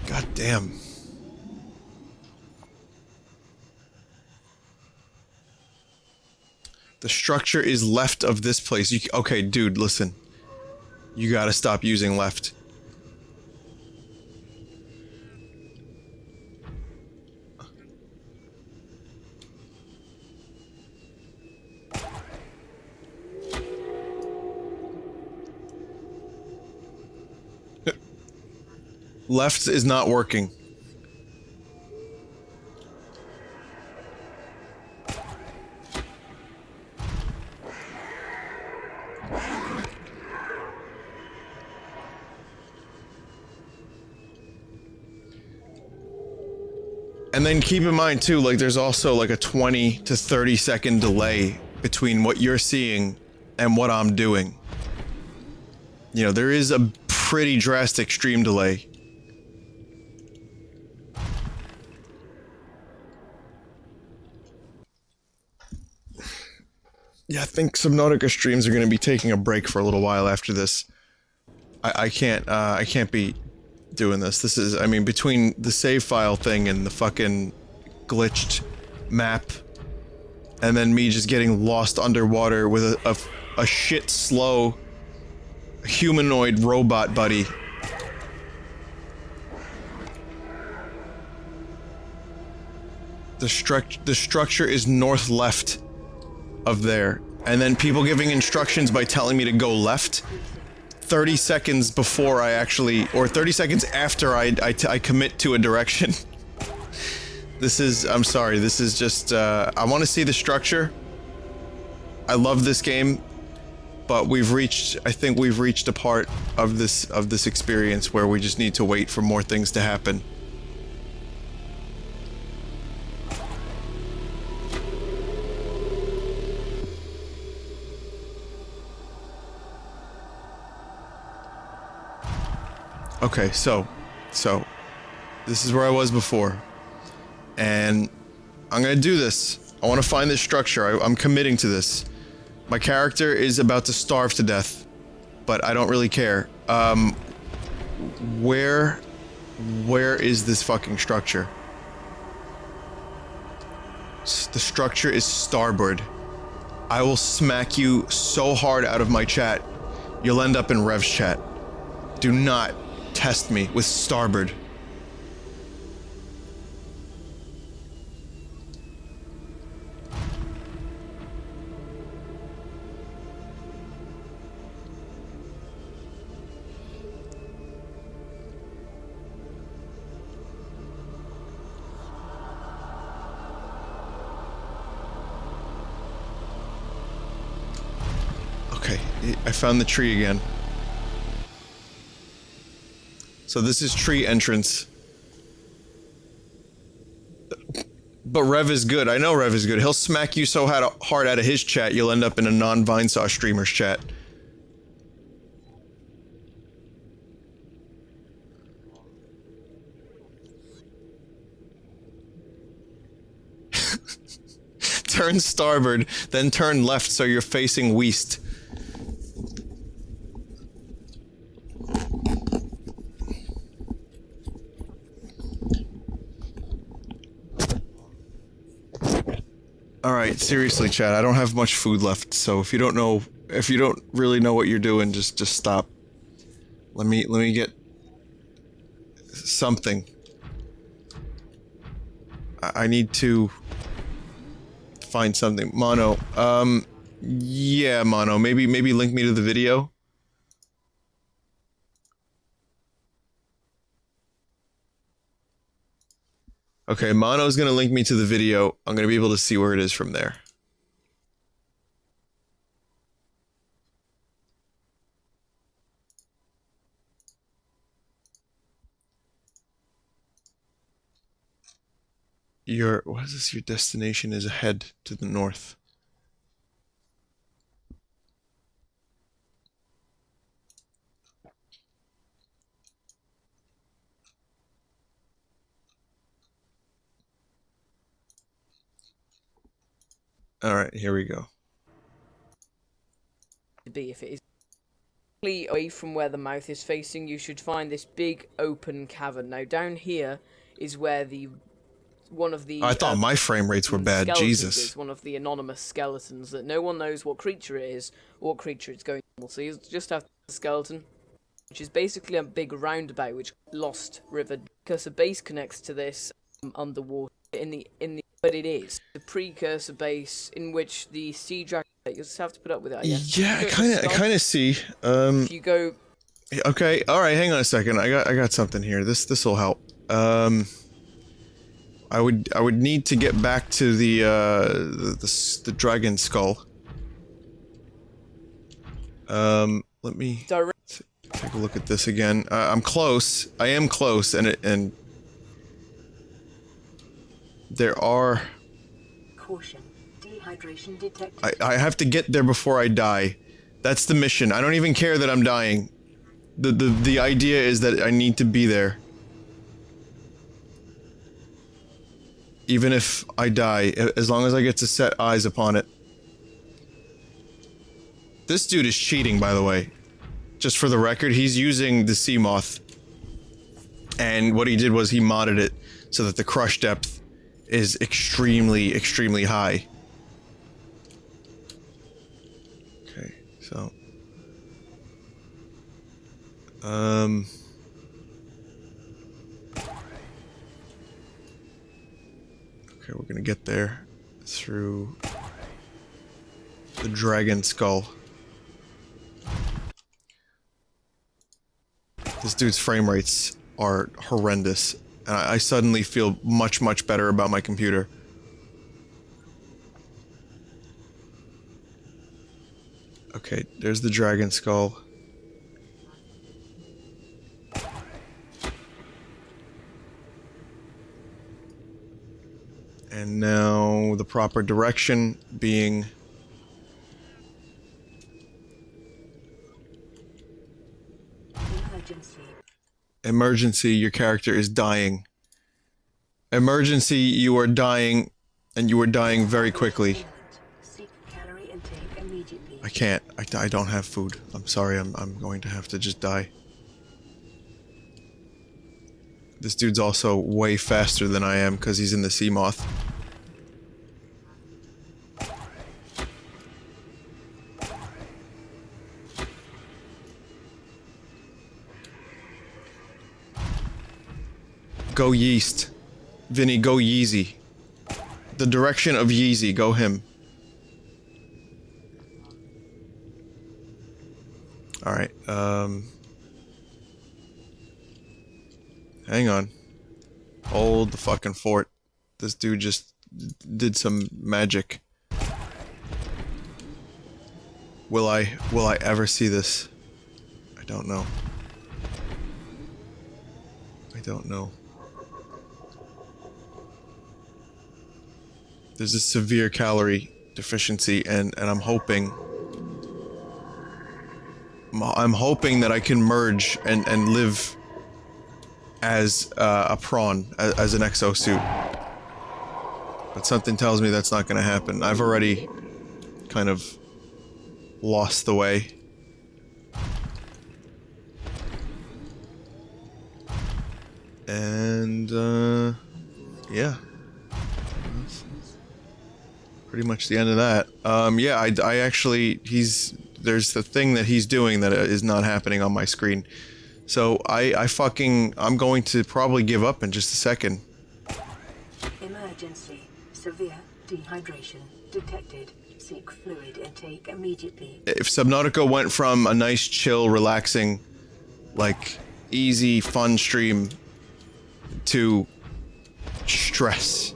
God damn. The structure is left of this place. Okay, dude, listen. You gotta stop using left. Left is not working. And then keep in mind too, like there's also like a 20 to 30 second delay between what you're seeing and what I'm doing. You know, there is a pretty drastic stream delay. Yeah, I think Subnautica streams are going to be taking a break for a little while after this. I can't be doing this. This is, I mean, between the save file thing and the fucking glitched map, and then me just getting lost underwater with a shit slow humanoid robot buddy. The structure is north left of there, and then people giving instructions by telling me to go left 30 seconds before I actually, or 30 seconds after I commit to a direction. This is, I'm sorry, this is just, I want to see the structure. I love this game, but I think we've reached a part of this experience where we just need to wait for more things to happen. Okay, so this is where I was before, and I'm gonna do this. I want to find this structure. I'm committing to this. My character is about to starve to death, but I don't really care. Where is this fucking structure? The structure is starboard. I will smack you so hard out of my chat, you'll end up in Rev's chat. Do not test me with starboard. Okay, I found the tree again. So this is tree entrance. But Rev is good. I know Rev is good. He'll smack you so hard out of his chat, you'll end up in a non-Vinesauce streamer's chat. Turn starboard, then turn left so you're facing west. Alright, seriously, Chad, I don't have much food left, so if you don't really know what you're doing, just stop. Let me get something. I need to find something. Mono, yeah, Mono, maybe link me to the video. Okay, Mono's gonna link me to the video. I'm gonna be able to see where it is from there. What is this? Your destination is ahead to the north. Alright, here we go. If it is completely away from where the mouth is facing, you should find this big open cavern. Now down here is where one of the I thought my frame rates were bad, Jesus. Is one of the anonymous skeletons that no one knows what creature it is or what creature it's going to. So you just have the skeleton, which is basically a big roundabout which lost river, because the base connects to this underwater but it is the precursor base in which the sea dragon. You just have to put up with it, I guess. Yeah, I kind of see. If you go. Okay, all right. Hang on a second. I got something here. This will help. I would need to get back to the dragon skull. Let me take a look at this again. I'm close. I am close, and there are. Caution. Dehydration detected. I have to get there before I die. That's the mission. I don't even care that I'm dying. The idea is that I need to be there. Even if I die, as long as I get to set eyes upon it. This dude is cheating, by the way. Just for the record, he's using the sea moth. And what he did was he modded it so that the crush depth is extremely, extremely high. Okay, so... Okay, we're gonna get there through the dragon skull. This dude's frame rates are horrendous, and I suddenly feel much, much better about my computer. Okay, there's the dragon skull. And now the proper direction being... Emergency, your character is dying. Emergency, you are dying, and you are dying very quickly. I can't. I don't have food. I'm sorry, I'm going to have to just die. This dude's also way faster than I am because he's in the sea moth. Go yeast. Vinny, go Yeezy. The direction of Yeezy, go him. Alright, hang on. Hold the fucking fort. This dude just did some magic. Will I ever see this? I don't know. I don't know. There's a severe calorie deficiency, and I'm hoping that I can merge and live as a prawn, as an exosuit. But something tells me that's not gonna happen. I've already kind of lost the way. And, yeah. That's pretty much the end of that. Yeah, I actually, there's the thing that he's doing that is not happening on my screen. So I'm going to probably give up in just a second. Emergency. Severe dehydration detected. Seek fluid intake immediately. If Subnautica went from a nice, chill, relaxing, like, easy, fun stream to stress.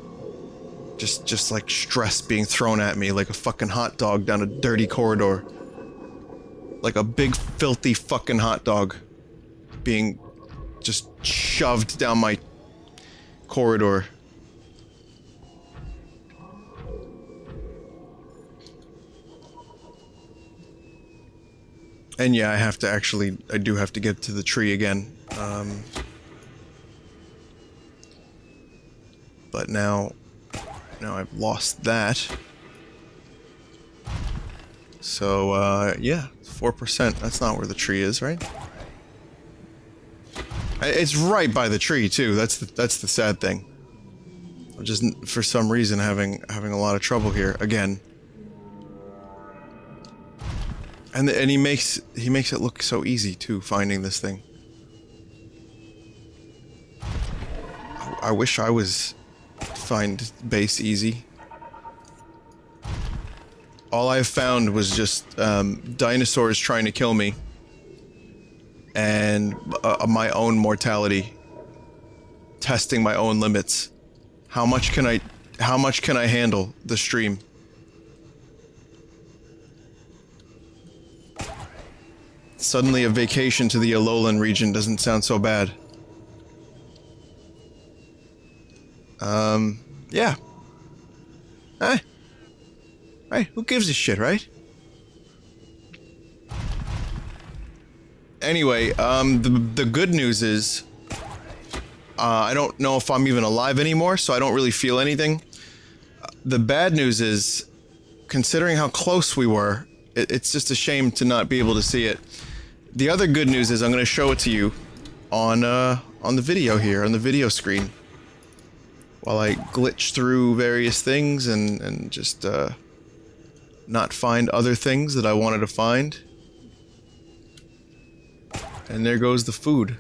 Just like stress being thrown at me like a fucking hot dog down a dirty corridor. Like a big, filthy fucking hot dog being just shoved down my corridor. And yeah, I do have to get to the tree again. But now I've lost that. So, yeah, 4%. That's not where the tree is, right? It's right by the tree, too. That's the sad thing. I'm just, for some reason, having a lot of trouble here, again. And he makes it look so easy, too, finding this thing. I wish I was find base easy. All I've found was just dinosaurs trying to kill me, and my own mortality, testing my own limits. How much can I handle the stream? Suddenly a vacation to the Alolan region doesn't sound so bad. Yeah. Hey, who gives a shit, right? Anyway, the good news is, I don't know if I'm even alive anymore, so I don't really feel anything. The bad news is, considering how close we were, it's just a shame to not be able to see it. The other good news is I'm going to show it to you on the video here, on the video screen. While I glitch through various things and just, not find other things that I wanted to find. And there goes the food.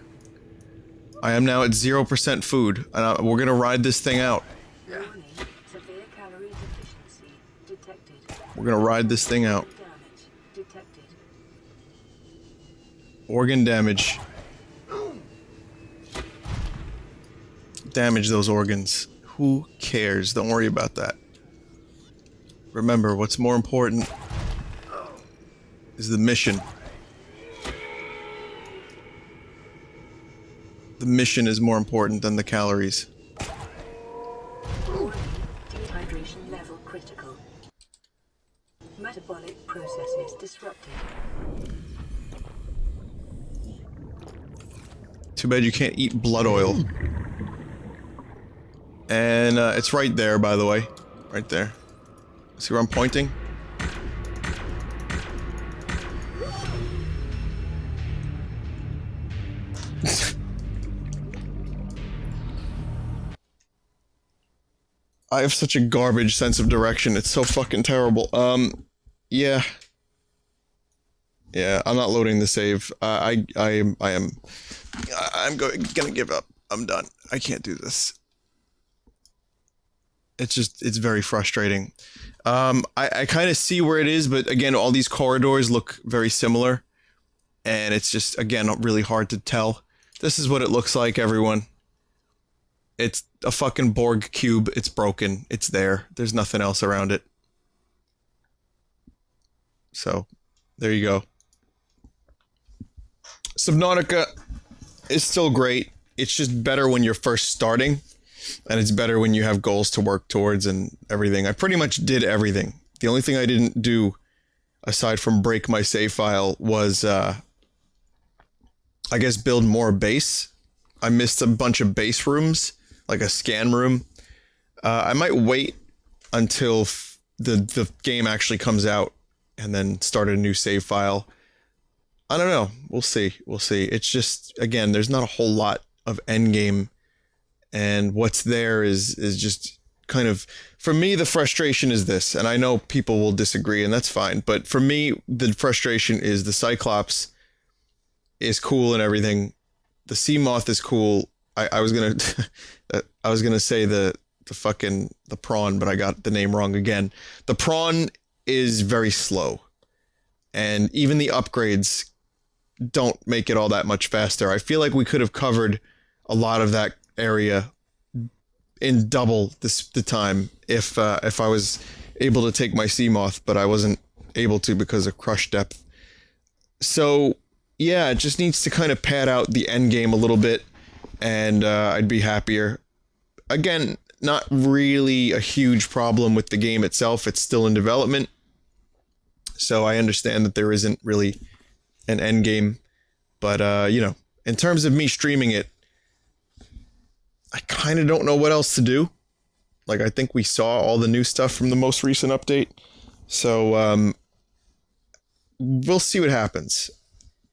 I am now at 0% food, and we're gonna ride this thing out. Warning, severe calorie deficiency detected. We're gonna ride this thing out. Damage detected. Organ damage. Damage those organs. Who cares? Don't worry about that. Remember, what's more important is the mission. The mission is more important than the calories. Warning, dehydration level critical. Metabolic processes disrupted. Too bad you can't eat blood oil. And it's right there, by the way. Right there. See where I'm pointing? I have such a garbage sense of direction. It's so fucking terrible. Yeah. Yeah, I'm not loading the save. I'm gonna give up. I'm done. I can't do this. It's very frustrating. I kind of see where it is, but again, all these corridors look very similar. And it's just, again, really hard to tell. This is what it looks like, everyone. It's a fucking Borg cube. It's broken. It's there. There's nothing else around it. So, there you go. Subnautica is still great. It's just better when you're first starting. And it's better when you have goals to work towards and everything. I pretty much did everything. The only thing I didn't do, aside from break my save file, was, I guess, build more base. I missed a bunch of base rooms, like a scan room. I might wait until the game actually comes out and then start a new save file. I don't know. We'll see. We'll see. It's just, again, there's not a whole lot of endgame. And what's there is just kind of, for me, the frustration is this, and I know people will disagree, and that's fine. But for me, the frustration is the Cyclops is cool and everything. The sea moth is cool. I was gonna, I was gonna say the prawn, but I got the name wrong again. The prawn is very slow, and even the upgrades don't make it all that much faster. I feel like we could have covered a lot of that area in double the time if I was able to take my sea moth, but I wasn't able to because of crush depth. So yeah, it just needs to kind of pad out the end game a little bit, and I'd be happier. Again, not really a huge problem with the game itself. It's still in development, so I understand that there isn't really an end game. But you know, in terms of me streaming it, I kind of don't know what else to do. Like, I think we saw all the new stuff from the most recent update. So, we'll see what happens.